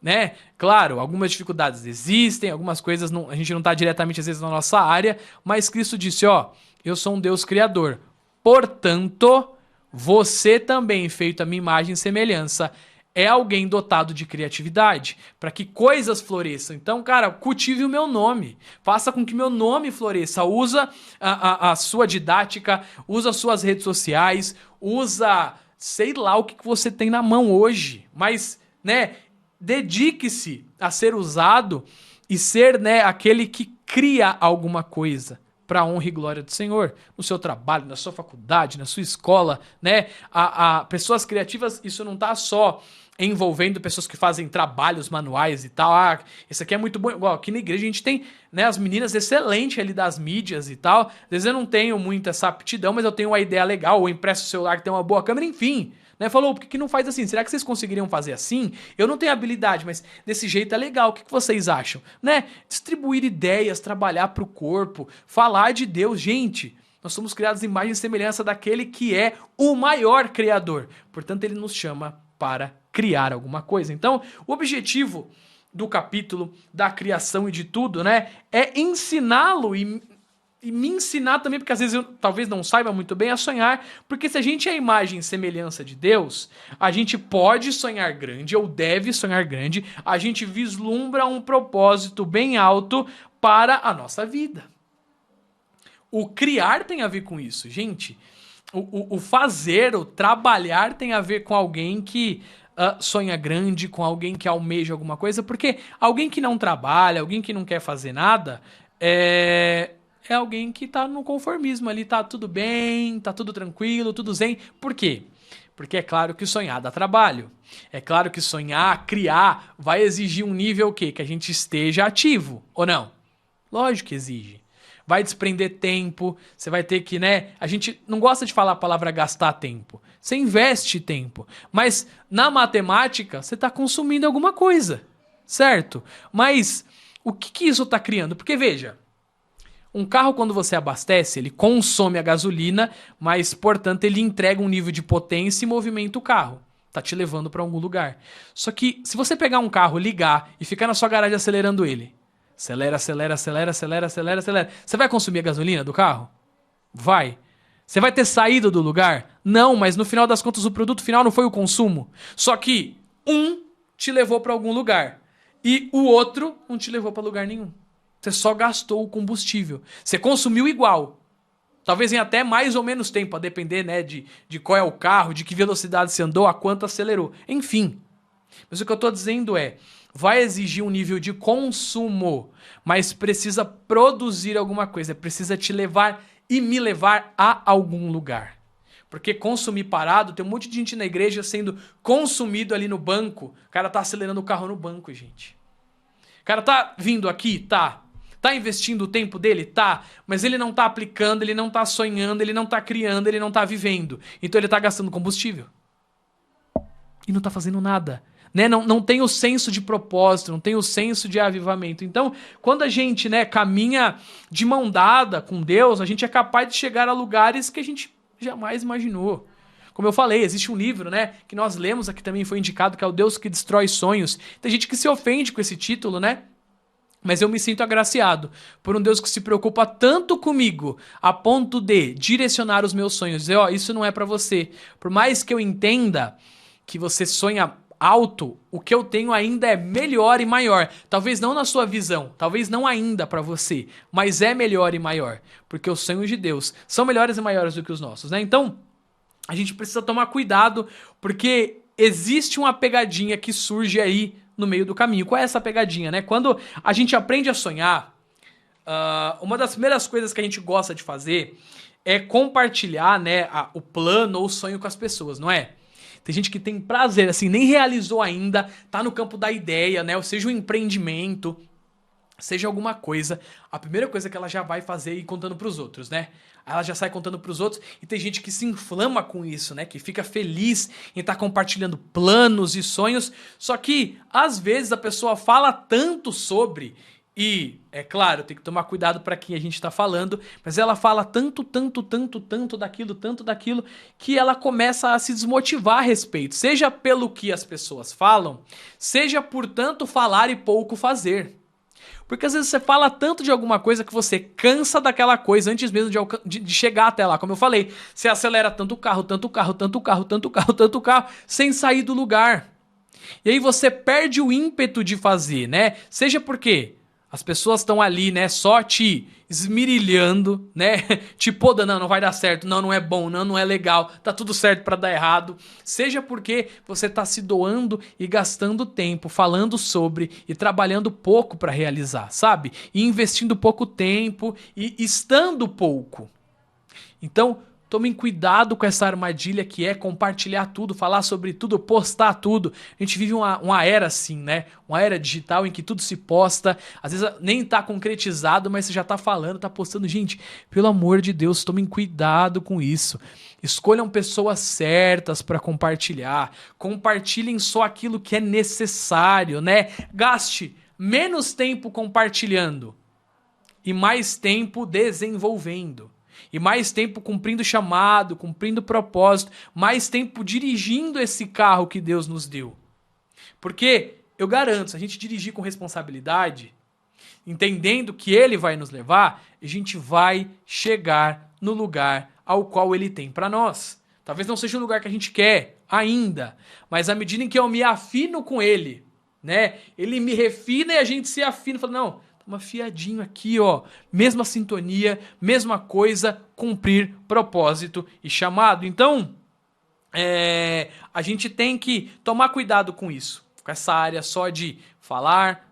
né? Claro, algumas dificuldades existem, algumas coisas a gente não está diretamente às vezes na nossa área, mas Cristo disse, ó, eu sou um Deus criador. Portanto, você também, feito a minha imagem e semelhança, é alguém dotado de criatividade, para que coisas floresçam. Então, cara, cultive o meu nome. Faça com que meu nome floresça. Usa a sua didática, usa as suas redes sociais, usa sei lá o que você tem na mão hoje, mas, né, dedique-se a ser usado e ser, né, aquele que cria alguma coisa para a honra e glória do Senhor, no seu trabalho, na sua faculdade, na sua escola, né? Pessoas criativas, isso não tá só envolvendo pessoas que fazem trabalhos manuais e tal. Ah, isso aqui é muito bom. Igual aqui na igreja a gente tem, né, as meninas excelentes ali das mídias e tal. Às vezes eu não tenho muito essa aptidão, mas eu tenho uma ideia legal, ou impresso o celular que tem uma boa câmera, enfim. Né, falou, por que não faz assim? Será que vocês conseguiriam fazer assim? Eu não tenho habilidade, mas desse jeito é legal. O que vocês acham? Né? Distribuir ideias, trabalhar pro corpo, falar de Deus. Gente, nós somos criados em imagem e semelhança daquele que é o maior criador. Portanto, ele nos chama para criar alguma coisa. Então, o objetivo do capítulo da criação e de tudo, né, é ensiná-lo e me ensinar também, porque às vezes eu talvez não saiba muito bem a sonhar, porque se a gente é a imagem e semelhança de Deus, a gente pode sonhar grande, ou deve sonhar grande, a gente vislumbra um propósito bem alto para a nossa vida. O criar tem a ver com isso, gente. O fazer, o trabalhar tem a ver com alguém que sonha grande, com alguém que almeja alguma coisa, porque alguém que não trabalha, alguém que não quer fazer nada, é alguém que tá no conformismo ali, tá tudo bem, tá tudo tranquilo, tudo zen. Por quê? Porque é claro que sonhar dá trabalho. É claro que sonhar, criar, vai exigir um nível o quê? Que a gente esteja ativo, ou não? Lógico que exige. Vai desprender tempo, você vai ter que, né? A gente não gosta de falar a palavra gastar tempo. Você investe tempo. Mas na matemática, você tá consumindo alguma coisa, certo? Mas o que isso tá criando? Porque veja, um carro, quando você abastece, ele consome a gasolina, mas, portanto, ele entrega um nível de potência e movimenta o carro. Tá te levando para algum lugar. Só que, se você pegar um carro, ligar e ficar na sua garagem acelerando ele, acelera, acelera, acelera, acelera, acelera, acelera, você vai consumir a gasolina do carro? Vai. Você vai ter saído do lugar? Não, mas no final das contas, o produto final não foi o consumo. Só que um te levou para algum lugar e o outro não te levou para lugar nenhum. Você só gastou o combustível. Você consumiu igual. Talvez em até mais ou menos tempo, a depender, né, de qual é o carro, de que velocidade você andou, a quanto acelerou. Enfim. Mas o que eu estou dizendo é, vai exigir um nível de consumo, mas precisa produzir alguma coisa. Precisa te levar e me levar a algum lugar. Porque consumir parado, tem um monte de gente na igreja sendo consumido ali no banco. O cara tá acelerando o carro no banco, gente. O cara tá vindo aqui? Tá. Tá investindo o tempo dele? Tá. Mas ele não tá aplicando, ele não tá sonhando, ele não tá criando, ele não tá vivendo. Então ele tá gastando combustível. E não tá fazendo nada. Né? Não tem o senso de propósito, não tem o senso de avivamento. Então, quando a gente, né, caminha de mão dada com Deus, a gente é capaz de chegar a lugares que a gente jamais imaginou. Como eu falei, existe um livro, né, que nós lemos aqui também, foi indicado, que é o Deus que Destrói Sonhos. Tem gente que se ofende com esse título, né? Mas eu me sinto agraciado por um Deus que se preocupa tanto comigo a ponto de direcionar os meus sonhos. Dizer, ó, isso não é pra você. Por mais que eu entenda que você sonha alto, o que eu tenho ainda é melhor e maior. Talvez não na sua visão, talvez não ainda pra você, mas é melhor e maior. Porque os sonhos de Deus são melhores e maiores do que os nossos, né? Então, a gente precisa tomar cuidado, porque existe uma pegadinha que surge aí no meio do caminho. Qual é essa pegadinha, né? Quando a gente aprende a sonhar, uma das primeiras coisas que a gente gosta de fazer é compartilhar, né, o plano ou o sonho com as pessoas, não é? Tem gente que tem prazer, assim, nem realizou ainda, tá no campo da ideia, né? Ou seja, um empreendimento, seja alguma coisa. A primeira coisa que ela já vai fazer é ir contando pros outros, né? Ela já sai contando pros outros e tem gente que se inflama com isso, né? Que fica feliz em estar compartilhando planos e sonhos. Só que, às vezes, a pessoa fala tanto sobre... E, é claro, tem que tomar cuidado para quem a gente está falando, mas ela fala tanto daquilo, que ela começa a se desmotivar a respeito. Seja pelo que as pessoas falam, seja por tanto falar e pouco fazer. Porque às vezes você fala tanto de alguma coisa que você cansa daquela coisa antes mesmo de chegar até lá. Como eu falei, você acelera tanto o carro, sem sair do lugar. E aí você perde o ímpeto de fazer, né? Seja porque as pessoas estão ali, né, só te esmirilhando, né? Tipo, não vai dar certo, não é bom, não é legal, tá tudo certo pra dar errado. Seja porque você tá se doando e gastando tempo falando sobre e trabalhando pouco pra realizar, sabe? E investindo pouco tempo e estando pouco. Então, tomem cuidado com essa armadilha que é compartilhar tudo, falar sobre tudo, postar tudo. A gente vive uma era assim, né? Uma era digital em que tudo se posta. Às vezes nem tá concretizado, mas você já tá falando, tá postando. Gente, pelo amor de Deus, tomem cuidado com isso. Escolham pessoas certas para compartilhar. Compartilhem só aquilo que é necessário, né? Gaste menos tempo compartilhando e mais tempo desenvolvendo. E mais tempo cumprindo chamado, cumprindo propósito, mais tempo dirigindo esse carro que Deus nos deu. Porque eu garanto, se a gente dirigir com responsabilidade, entendendo que Ele vai nos levar, a gente vai chegar no lugar ao qual Ele tem para nós. Talvez não seja o lugar que a gente quer ainda, mas à medida em que eu me afino com Ele, né? Ele me refina e a gente se afina, fala, não, uma fiadinho aqui, ó, mesma sintonia, mesma coisa, cumprir propósito e chamado. Então, a gente tem que tomar cuidado com isso, com essa área só de falar.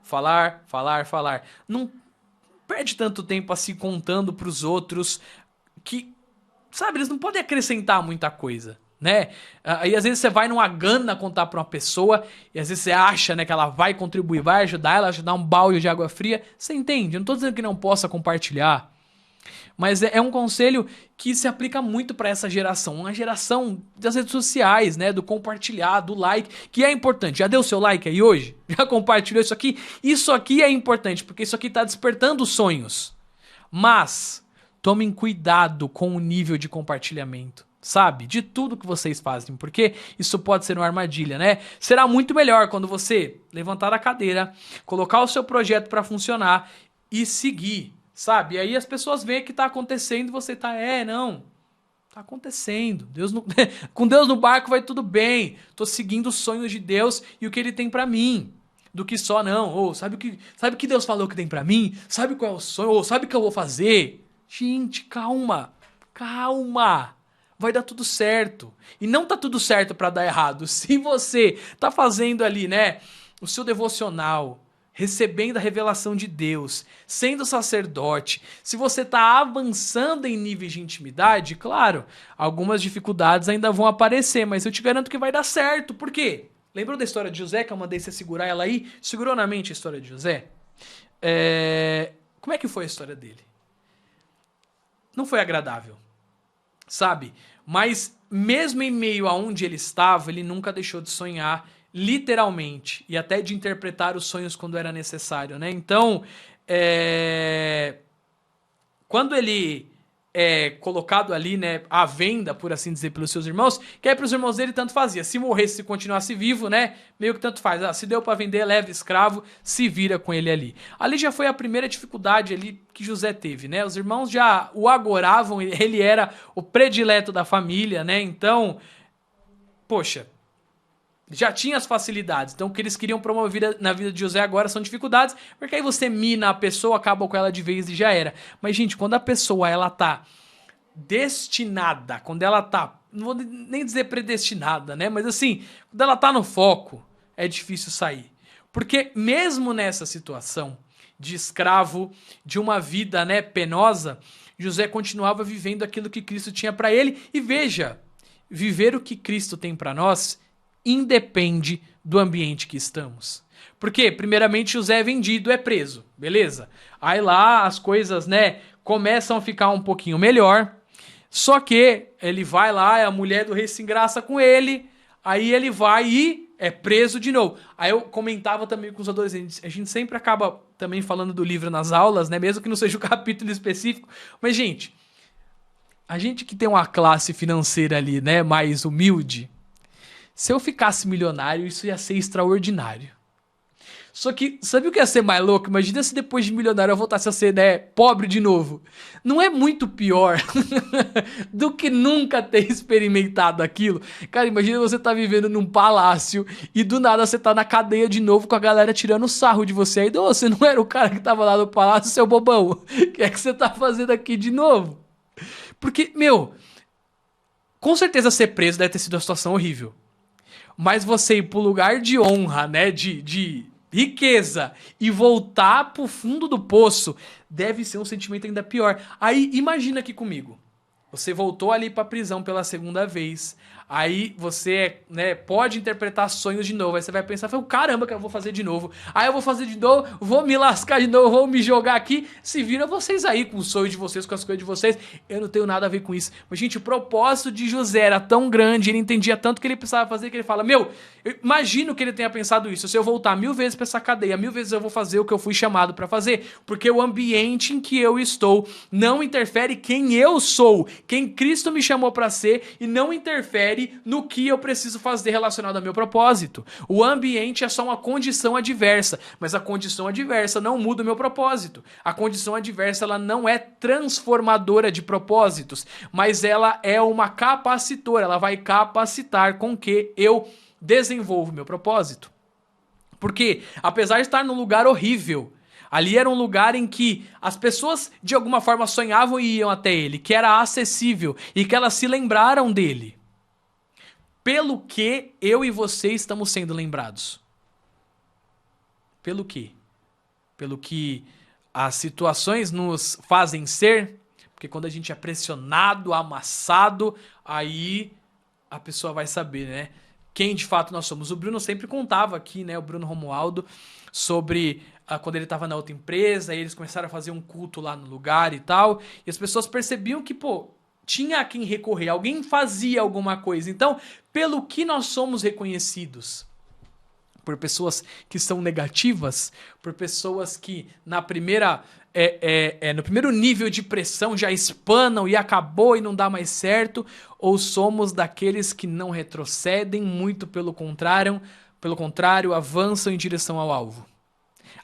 Não perde tanto tempo assim contando pros outros que, sabe, eles não podem acrescentar muita coisa. Né? Aí às vezes você vai numa gana contar pra uma pessoa e às vezes você acha, né, que ela vai contribuir, vai ajudar, ela ajudar um balde de água fria. Você entende? Eu não tô dizendo que não possa compartilhar, mas é um conselho que se aplica muito pra essa geração, uma geração das redes sociais, né, do compartilhar, do like, que é importante. Já deu seu like aí hoje? Já compartilhou isso aqui? Isso aqui é importante porque isso aqui tá despertando sonhos. Mas tomem cuidado com o nível de compartilhamento. Sabe? De tudo que vocês fazem, porque isso pode ser uma armadilha, né? Será muito melhor quando você levantar a cadeira, colocar o seu projeto para funcionar e seguir, sabe? E aí as pessoas veem que tá acontecendo e você tá, não, tá acontecendo. Deus não... Com Deus no barco vai tudo bem. Tô seguindo os sonhos de Deus e o que Ele tem para mim. Do que só não. Sabe o que Deus falou que tem para mim? Sabe qual é o sonho? Sabe o que eu vou fazer? Gente, calma. Vai dar tudo certo. E não tá tudo certo pra dar errado. Se você tá fazendo ali, né, o seu devocional, recebendo a revelação de Deus, sendo sacerdote, se você tá avançando em níveis de intimidade, claro, algumas dificuldades ainda vão aparecer, mas eu te garanto que vai dar certo. Por quê? Lembrou da história de José, que eu mandei você segurar ela aí? Segurou na mente a história de José? Como é que foi a história dele? Não foi agradável. Sabe? Mas mesmo em meio a onde ele estava, ele nunca deixou de sonhar, literalmente, e até de interpretar os sonhos quando era necessário, né? Então, quando ele é colocado ali, né, à venda, por assim dizer, pelos seus irmãos, que aí pros irmãos dele tanto fazia. Se morresse, se continuasse vivo, né, meio que tanto faz. Se deu pra vender, leva escravo, se vira com ele ali. Ali já foi a primeira dificuldade ali que José teve, né? Os irmãos já o agoravam, ele era o predileto da família, né? Então, poxa, já tinha as facilidades. Então, o que eles queriam promover na vida de José agora são dificuldades, porque aí você mina a pessoa, acaba com ela de vez e já era. Mas, gente, quando a pessoa, ela tá destinada, quando ela tá, não vou nem dizer predestinada, né? Mas assim, quando ela tá no foco, é difícil sair. Porque mesmo nessa situação de escravo, de uma vida, né, penosa, José continuava vivendo aquilo que Cristo tinha para ele. E veja, viver o que Cristo tem para nós independe do ambiente que estamos. Porque, primeiramente, José é vendido, é preso, beleza? Aí lá as coisas, né, começam a ficar um pouquinho melhor. Só que ele vai lá, a mulher do rei se engraça com ele, aí ele vai e é preso de novo. Aí eu comentava também com os adolescentes, a gente sempre acaba também falando do livro nas aulas, né, mesmo que não seja o capítulo específico, mas, gente, a gente que tem uma classe financeira ali, né, mais humilde, se eu ficasse milionário, isso ia ser extraordinário. Só que, sabe o que ia ser mais louco? Imagina se depois de milionário eu voltasse a ser, né, pobre de novo. Não é muito pior do que nunca ter experimentado aquilo? Cara, imagina você tá vivendo num palácio e do nada você tá na cadeia de novo com a galera tirando sarro de você. Aí, "Ô, você não era o cara que tava lá no palácio, seu bobão? O que é que você tá fazendo aqui de novo?" Porque, meu, com certeza ser preso deve ter sido uma situação horrível. Mas você ir pro lugar de honra, né, de riqueza e voltar pro fundo do poço deve ser um sentimento ainda pior. Aí imagina aqui comigo. Você voltou ali pra prisão pela segunda vez. Aí você, né, pode interpretar sonhos de novo. Aí você vai pensar, caramba, que eu vou fazer de novo. Aí eu vou fazer de novo, vou me lascar de novo, vou me jogar aqui. Se vira vocês aí com os sonhos de vocês, com as coisas de vocês. Eu não tenho nada a ver com isso. Mas, gente, o propósito de José era tão grande, ele entendia tanto que ele precisava fazer, que ele fala, meu, eu imagino que ele tenha pensado isso. Se eu voltar 1000 vezes pra essa cadeia, 1000 vezes eu vou fazer o que eu fui chamado pra fazer. Porque o ambiente em que eu estou não interfere quem eu sou, quem Cristo me chamou pra ser, e não interfere no que eu preciso fazer relacionado ao meu propósito. O ambiente é só uma condição adversa, mas a condição adversa não muda o meu propósito. A condição adversa, ela não é transformadora de propósitos, mas ela é uma capacitora, ela vai capacitar com que eu desenvolva o meu propósito. Porque, apesar de estar num lugar horrível, ali era um lugar em que as pessoas de alguma forma sonhavam e iam até ele, que era acessível e que elas se lembraram dele. Pelo que eu e você estamos sendo lembrados? Pelo quê? Pelo que as situações nos fazem ser? Porque quando a gente é pressionado, amassado, aí a pessoa vai saber, né? Quem de fato nós somos. O Bruno sempre contava aqui, né? O Bruno Romualdo, sobre quando ele estava na outra empresa, e eles começaram a fazer um culto lá no lugar e tal. E as pessoas percebiam que, pô, tinha a quem recorrer, alguém fazia alguma coisa. Então, pelo que nós somos reconhecidos? Por pessoas que são negativas, por pessoas que na primeira, no primeiro nível de pressão já espanam e acabou e não dá mais certo, ou somos daqueles que não retrocedem, muito pelo contrário, avançam em direção ao alvo?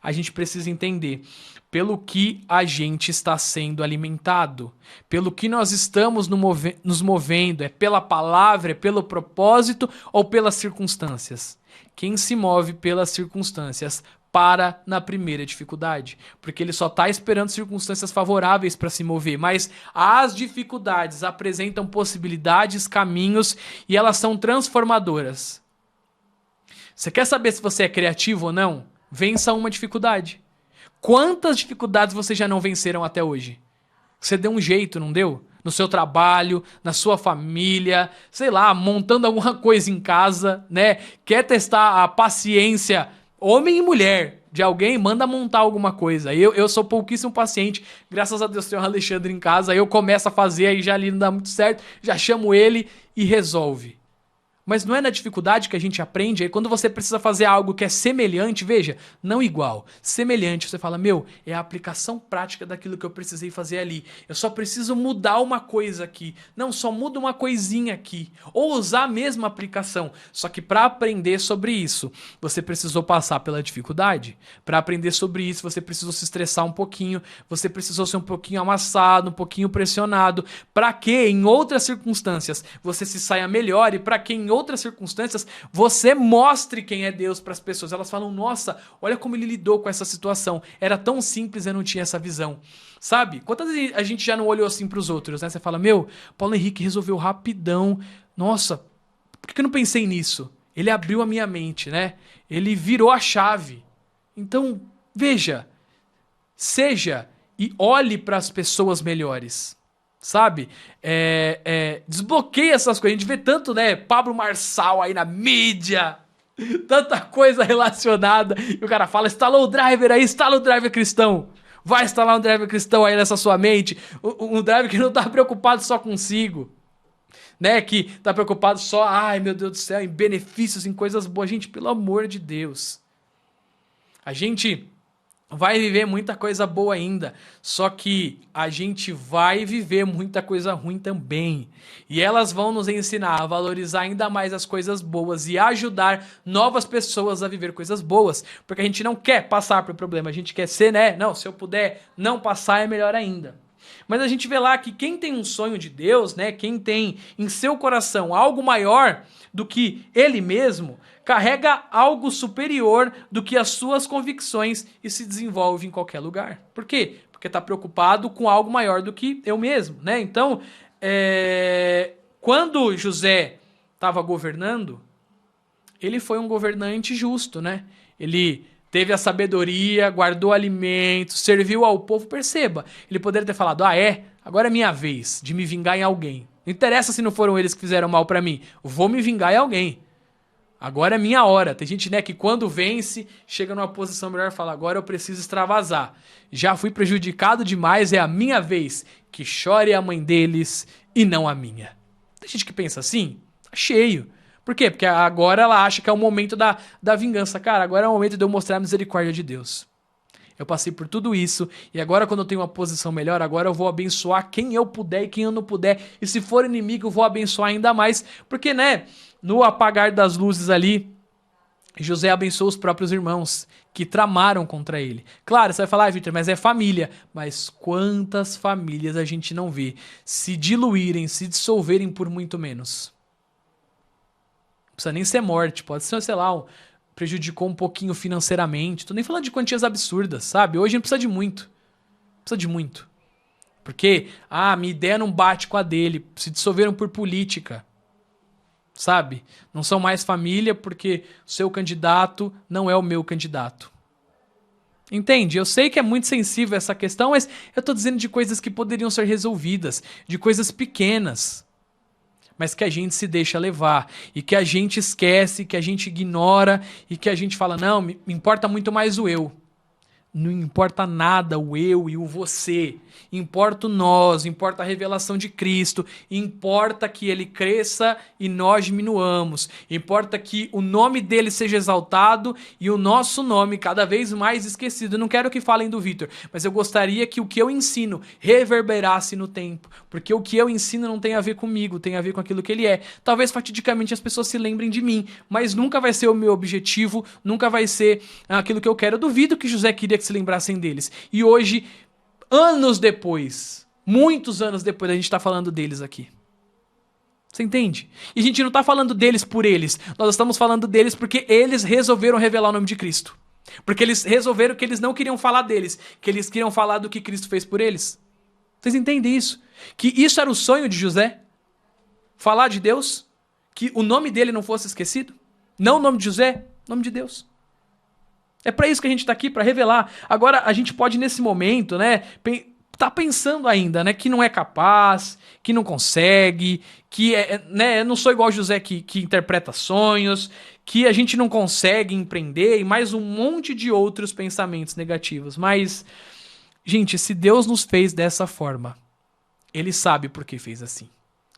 A gente precisa entender pelo que a gente está sendo alimentado, pelo que nós estamos nos movendo, é pela palavra, é pelo propósito ou pelas circunstâncias? Quem se move pelas circunstâncias para na primeira dificuldade, porque ele só está esperando circunstâncias favoráveis para se mover, mas as dificuldades apresentam possibilidades, caminhos e elas são transformadoras. Você quer saber se você é criativo ou não? Vença uma dificuldade. Quantas dificuldades vocês já não venceram até hoje? Você deu um jeito, não deu? No seu trabalho, na sua família, sei lá, montando alguma coisa em casa, né? Quer testar a paciência, homem e mulher, de alguém, manda montar alguma coisa. Eu sou pouquíssimo paciente, graças a Deus tenho o Alexandre em casa, aí eu começo a fazer, aí já ali não dá muito certo, já chamo ele e resolve. Mas não é na dificuldade que a gente aprende. Aí quando você precisa fazer algo que é semelhante, veja, não igual, semelhante, você fala, meu, é a aplicação prática daquilo que eu precisei fazer ali. Eu só preciso mudar uma coisa aqui. Não, só muda uma coisinha aqui. Ou usar a mesma aplicação. Só que para aprender sobre isso, você precisou passar pela dificuldade. Para aprender sobre isso, você precisou se estressar um pouquinho. Você precisou ser um pouquinho amassado, um pouquinho pressionado. Para que, em outras circunstâncias, você se saia melhor e para que, em outras circunstâncias, você mostre quem é Deus para as pessoas. Elas falam, nossa, olha como ele lidou com essa situação. Era tão simples, eu não tinha essa visão. Sabe? Quantas vezes a gente já não olhou assim para os outros, né? Você fala, meu, Paulo Henrique resolveu rapidão. Nossa, por que eu não pensei nisso? Ele abriu a minha mente, né? Ele virou a chave. Então, veja, seja e olhe para as pessoas melhores. Sabe? Desbloqueia essas coisas. A gente vê tanto, né? Pablo Marçal aí na mídia. Tanta coisa relacionada. E o cara fala, instalou o driver aí, instala o driver cristão. Vai instalar um driver cristão aí nessa sua mente. Um driver que não tá preocupado só consigo. Né? Que tá preocupado só, ai meu Deus do céu, em benefícios, em coisas boas. Gente, pelo amor de Deus. A gente vai viver muita coisa boa ainda, só que a gente vai viver muita coisa ruim também. E elas vão nos ensinar a valorizar ainda mais as coisas boas e ajudar novas pessoas a viver coisas boas, porque a gente não quer passar por problema, a gente quer ser, né? Não, se eu puder não passar é melhor ainda. Mas a gente vê lá que quem tem um sonho de Deus, né, quem tem em seu coração algo maior do que ele mesmo, carrega algo superior do que as suas convicções e se desenvolve em qualquer lugar. Por quê? Porque está preocupado com algo maior do que eu mesmo, né? Então, quando José estava governando, ele foi um governante justo, né? Ele teve a sabedoria, guardou alimentos, serviu ao povo. Perceba, ele poderia ter falado, agora é minha vez de me vingar em alguém. Não interessa se não foram eles que fizeram mal pra mim, vou me vingar em alguém. Agora é minha hora. Tem gente, né, que quando vence, chega numa posição melhor e fala, agora eu preciso extravasar. Já fui prejudicado demais, é a minha vez. Que chore a mãe deles e não a minha. Tem gente que pensa assim, tá cheio. Por quê? Porque agora ela acha que é o momento da vingança. Cara, agora é o momento de eu mostrar a misericórdia de Deus. Eu passei por tudo isso e agora quando eu tenho uma posição melhor, agora eu vou abençoar quem eu puder e quem eu não puder. E se for inimigo, eu vou abençoar ainda mais. Porque, né, no apagar das luzes ali, José abençoou os próprios irmãos que tramaram contra ele. Claro, você vai falar, Victor, mas é família. Mas quantas famílias a gente não vê se diluírem, se dissolverem por muito menos? Não precisa nem ser morte, pode ser, sei lá, prejudicou um pouquinho financeiramente. Tô nem falando de quantias absurdas, sabe? Hoje não precisa de muito. Precisa de muito. Porque, minha ideia não bate com a dele. Se dissolveram por política. Sabe? Não são mais família porque o seu candidato não é o meu candidato. Entende? Eu sei que é muito sensível essa questão, mas eu tô dizendo de coisas que poderiam ser resolvidas. De coisas pequenas. Mas que a gente se deixa levar, e que a gente esquece, que a gente ignora, e que a gente fala, não, me importa muito mais o eu. Não importa nada o eu e o você. Importa o nós, importa a revelação de Cristo, importa que ele cresça e nós diminuamos. Importa que o nome dele seja exaltado e o nosso nome cada vez mais esquecido. Eu não quero que falem do Victor, mas eu gostaria que o que eu ensino reverberasse no tempo. Porque o que eu ensino não tem a ver comigo, tem a ver com aquilo que ele é. Talvez fatidicamente as pessoas se lembrem de mim, mas nunca vai ser o meu objetivo, nunca vai ser aquilo que eu quero. Eu duvido que José queria que se lembrassem deles. E hoje, anos depois, muitos anos depois, a gente tá falando deles aqui. Você entende? E a gente não tá falando deles por eles. Nós estamos falando deles porque eles resolveram revelar o nome de Cristo. Porque eles resolveram que eles não queriam falar deles, que eles queriam falar do que Cristo fez por eles. Vocês entendem isso? Que isso era o sonho de José? Falar de Deus? Que o nome dele não fosse esquecido? Não o nome de José, o nome de Deus. É para isso que a gente tá aqui, para revelar. Agora, a gente pode, nesse momento, né, tá pensando ainda, né, que não é capaz, que não consegue, que né, eu não sou igual José que interpreta sonhos, que a gente não consegue empreender e mais um monte de outros pensamentos negativos. Mas, gente, se Deus nos fez dessa forma, ele sabe por que fez assim.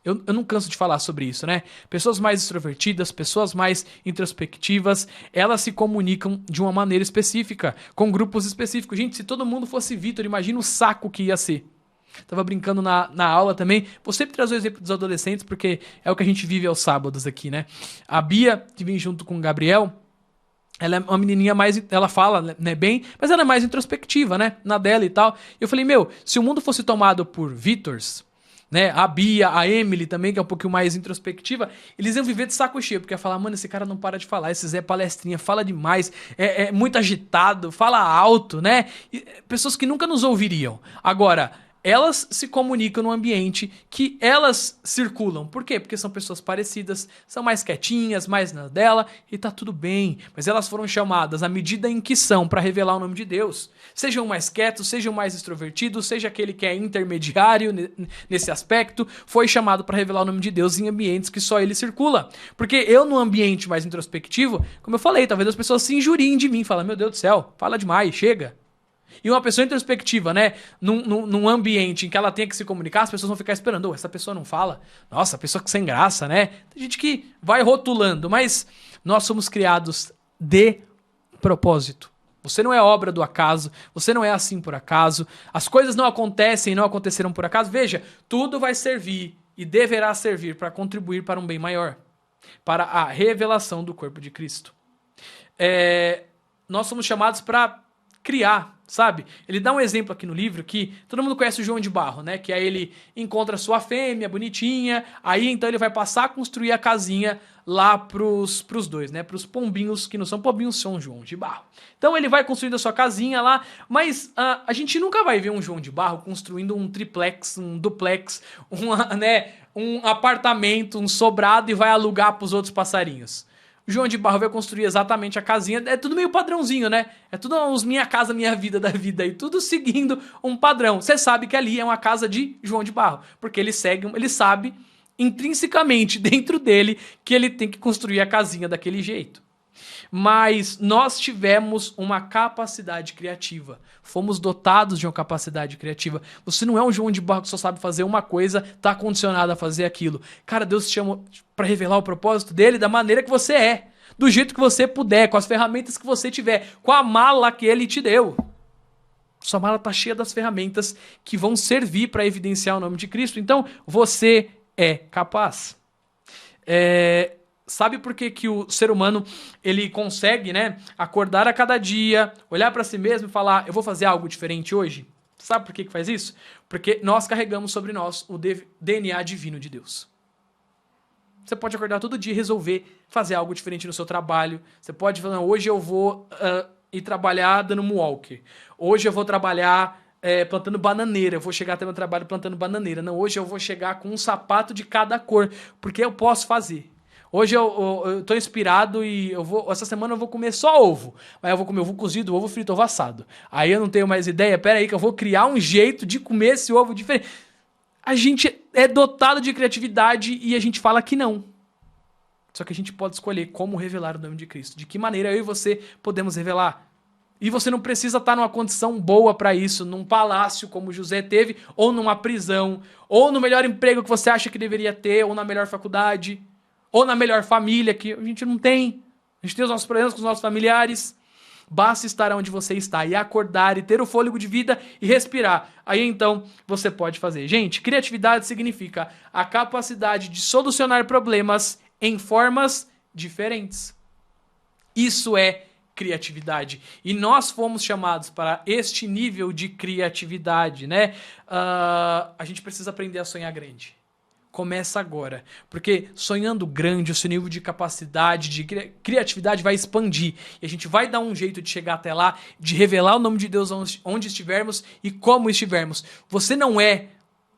Eu não canso de falar sobre isso, né? Pessoas mais extrovertidas, pessoas mais introspectivas, elas se comunicam de uma maneira específica, com grupos específicos. Gente, se todo mundo fosse Victor, imagina o saco que ia ser. Tava brincando na aula também. Vou sempre trazer o exemplo dos adolescentes, porque é o que a gente vive aos sábados aqui, né? A Bia, que vem junto com o Gabriel, ela é uma menininha mais, ela fala, né, bem, mas ela é mais introspectiva, né? Na dela e tal. Eu falei, se o mundo fosse tomado por Victors, né, a Bia, a Emily também, que é um pouquinho mais introspectiva, eles iam viver de saco cheio, porque ia falar, mano, esse cara não para de falar, esse Zé palestrinha, fala demais, é muito agitado, fala alto, né? E, pessoas que nunca nos ouviriam. Agora, elas se comunicam no ambiente que elas circulam. Por quê? Porque são pessoas parecidas, são mais quietinhas, mais na dela, e tá tudo bem. Mas elas foram chamadas à medida em que são para revelar o nome de Deus. Sejam mais quietos, sejam mais extrovertidos, seja aquele que é intermediário nesse aspecto, foi chamado para revelar o nome de Deus em ambientes que só ele circula. Porque eu, no ambiente mais introspectivo, como eu falei, talvez as pessoas se injuriem de mim, falam, meu Deus do céu, fala demais, chega. E uma pessoa introspectiva, né, num ambiente em que ela tenha que se comunicar, as pessoas vão ficar esperando, essa pessoa não fala, nossa, pessoa que sem graça, né? Tem gente que vai rotulando, mas nós somos criados de propósito. Você não é obra do acaso, você não é assim por acaso, as coisas não acontecem e não aconteceram por acaso. Veja, tudo vai servir e deverá servir para contribuir para um bem maior, para a revelação do corpo de Cristo. Nós somos chamados para criar, sabe? Ele dá um exemplo aqui no livro que todo mundo conhece o João de Barro, né? Que aí ele encontra sua fêmea bonitinha, aí então ele vai passar a construir a casinha lá pros dois, né? Pros pombinhos, que não são pombinhos, são João de Barro. Então ele vai construindo a sua casinha lá, mas a gente nunca vai ver um João de Barro construindo um triplex, um duplex, um apartamento, um sobrado e vai alugar pros outros passarinhos. O João de Barro vai construir exatamente a casinha. É tudo meio padrãozinho, né? É tudo uns minha casa, minha vida da vida. E tudo seguindo um padrão. Você sabe que ali é uma casa de João de Barro. Porque ele sabe intrinsecamente dentro dele que ele tem que construir a casinha daquele jeito. Mas nós tivemos uma capacidade criativa. Fomos dotados de uma capacidade criativa. Você não é um João de Barro que só sabe fazer uma coisa, tá condicionado a fazer aquilo. Cara, Deus te chama para revelar o propósito dele da maneira que você é. Do jeito que você puder, com as ferramentas que você tiver, com a mala que ele te deu. Sua mala tá cheia das ferramentas que vão servir para evidenciar o nome de Cristo. Então, você é capaz. Sabe por que o ser humano ele consegue, né, acordar a cada dia, olhar para si mesmo e falar, eu vou fazer algo diferente hoje? Sabe por que faz isso? Porque nós carregamos sobre nós o DNA divino de Deus. Você pode acordar todo dia e resolver fazer algo diferente no seu trabalho. Você pode falar, hoje eu vou ir trabalhar dando walker. Hoje eu vou trabalhar plantando bananeira. Eu vou chegar até meu trabalho plantando bananeira. Não, hoje eu vou chegar com um sapato de cada cor, porque eu posso fazer. Hoje eu tô inspirado e essa semana eu vou comer só ovo. Mas eu vou comer ovo cozido, ovo frito, ovo assado. Aí eu não tenho mais ideia, pera aí que eu vou criar um jeito de comer esse ovo diferente. A gente é dotado de criatividade e a gente fala que não. Só que a gente pode escolher como revelar o nome de Cristo. De que maneira eu e você podemos revelar. E você não precisa estar numa condição boa para isso, num palácio como José teve, ou numa prisão, ou no melhor emprego que você acha que deveria ter, ou na melhor faculdade, ou na melhor família, que a gente não tem. A gente tem os nossos problemas com os nossos familiares. Basta estar onde você está e acordar e ter o fôlego de vida e respirar. Aí então você pode fazer. Gente, criatividade significa a capacidade de solucionar problemas em formas diferentes. Isso é criatividade. E nós fomos chamados para este nível de criatividade, né? A gente precisa aprender a sonhar grande. Começa agora, porque sonhando grande, o seu nível de capacidade, de criatividade vai expandir. E a gente vai dar um jeito de chegar até lá, de revelar o nome de Deus onde estivermos e como estivermos. Você não é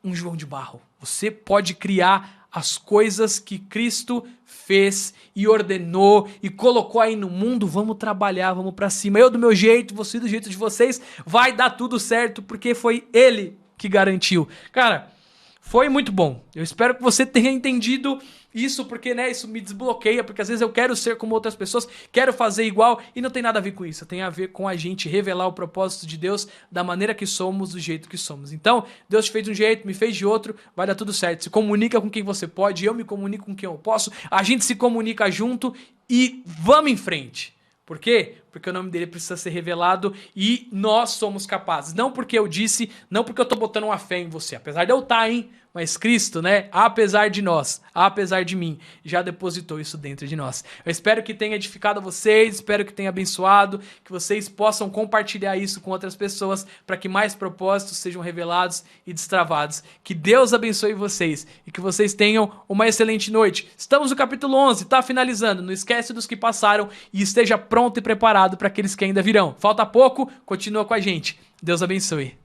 um João de Barro. Você pode criar as coisas que Cristo fez e ordenou e colocou aí no mundo. Vamos trabalhar, vamos pra cima. Eu do meu jeito, você do jeito de vocês. Vai dar tudo certo, porque foi Ele que garantiu. Cara, foi muito bom. Eu espero que você tenha entendido isso, porque, né, isso me desbloqueia, porque às vezes eu quero ser como outras pessoas, quero fazer igual, e não tem nada a ver com isso. Tem a ver com a gente revelar o propósito de Deus da maneira que somos, do jeito que somos. Então, Deus te fez de um jeito, me fez de outro, vai dar tudo certo. Se comunica com quem você pode, eu me comunico com quem eu posso, a gente se comunica junto e vamos em frente. Por quê? Porque o nome dele precisa ser revelado e nós somos capazes. Não porque eu disse, não porque eu tô botando uma fé em você. Apesar de eu estar, hein? Mas Cristo, né? Apesar de nós, apesar de mim, já depositou isso dentro de nós. Eu espero que tenha edificado vocês, espero que tenha abençoado, que vocês possam compartilhar isso com outras pessoas para que mais propósitos sejam revelados e destravados. Que Deus abençoe vocês e que vocês tenham uma excelente noite. Estamos no capítulo 11, tá finalizando. Não esquece dos que passaram e esteja pronto e preparado para aqueles que ainda virão. Falta pouco, continua com a gente. Deus abençoe.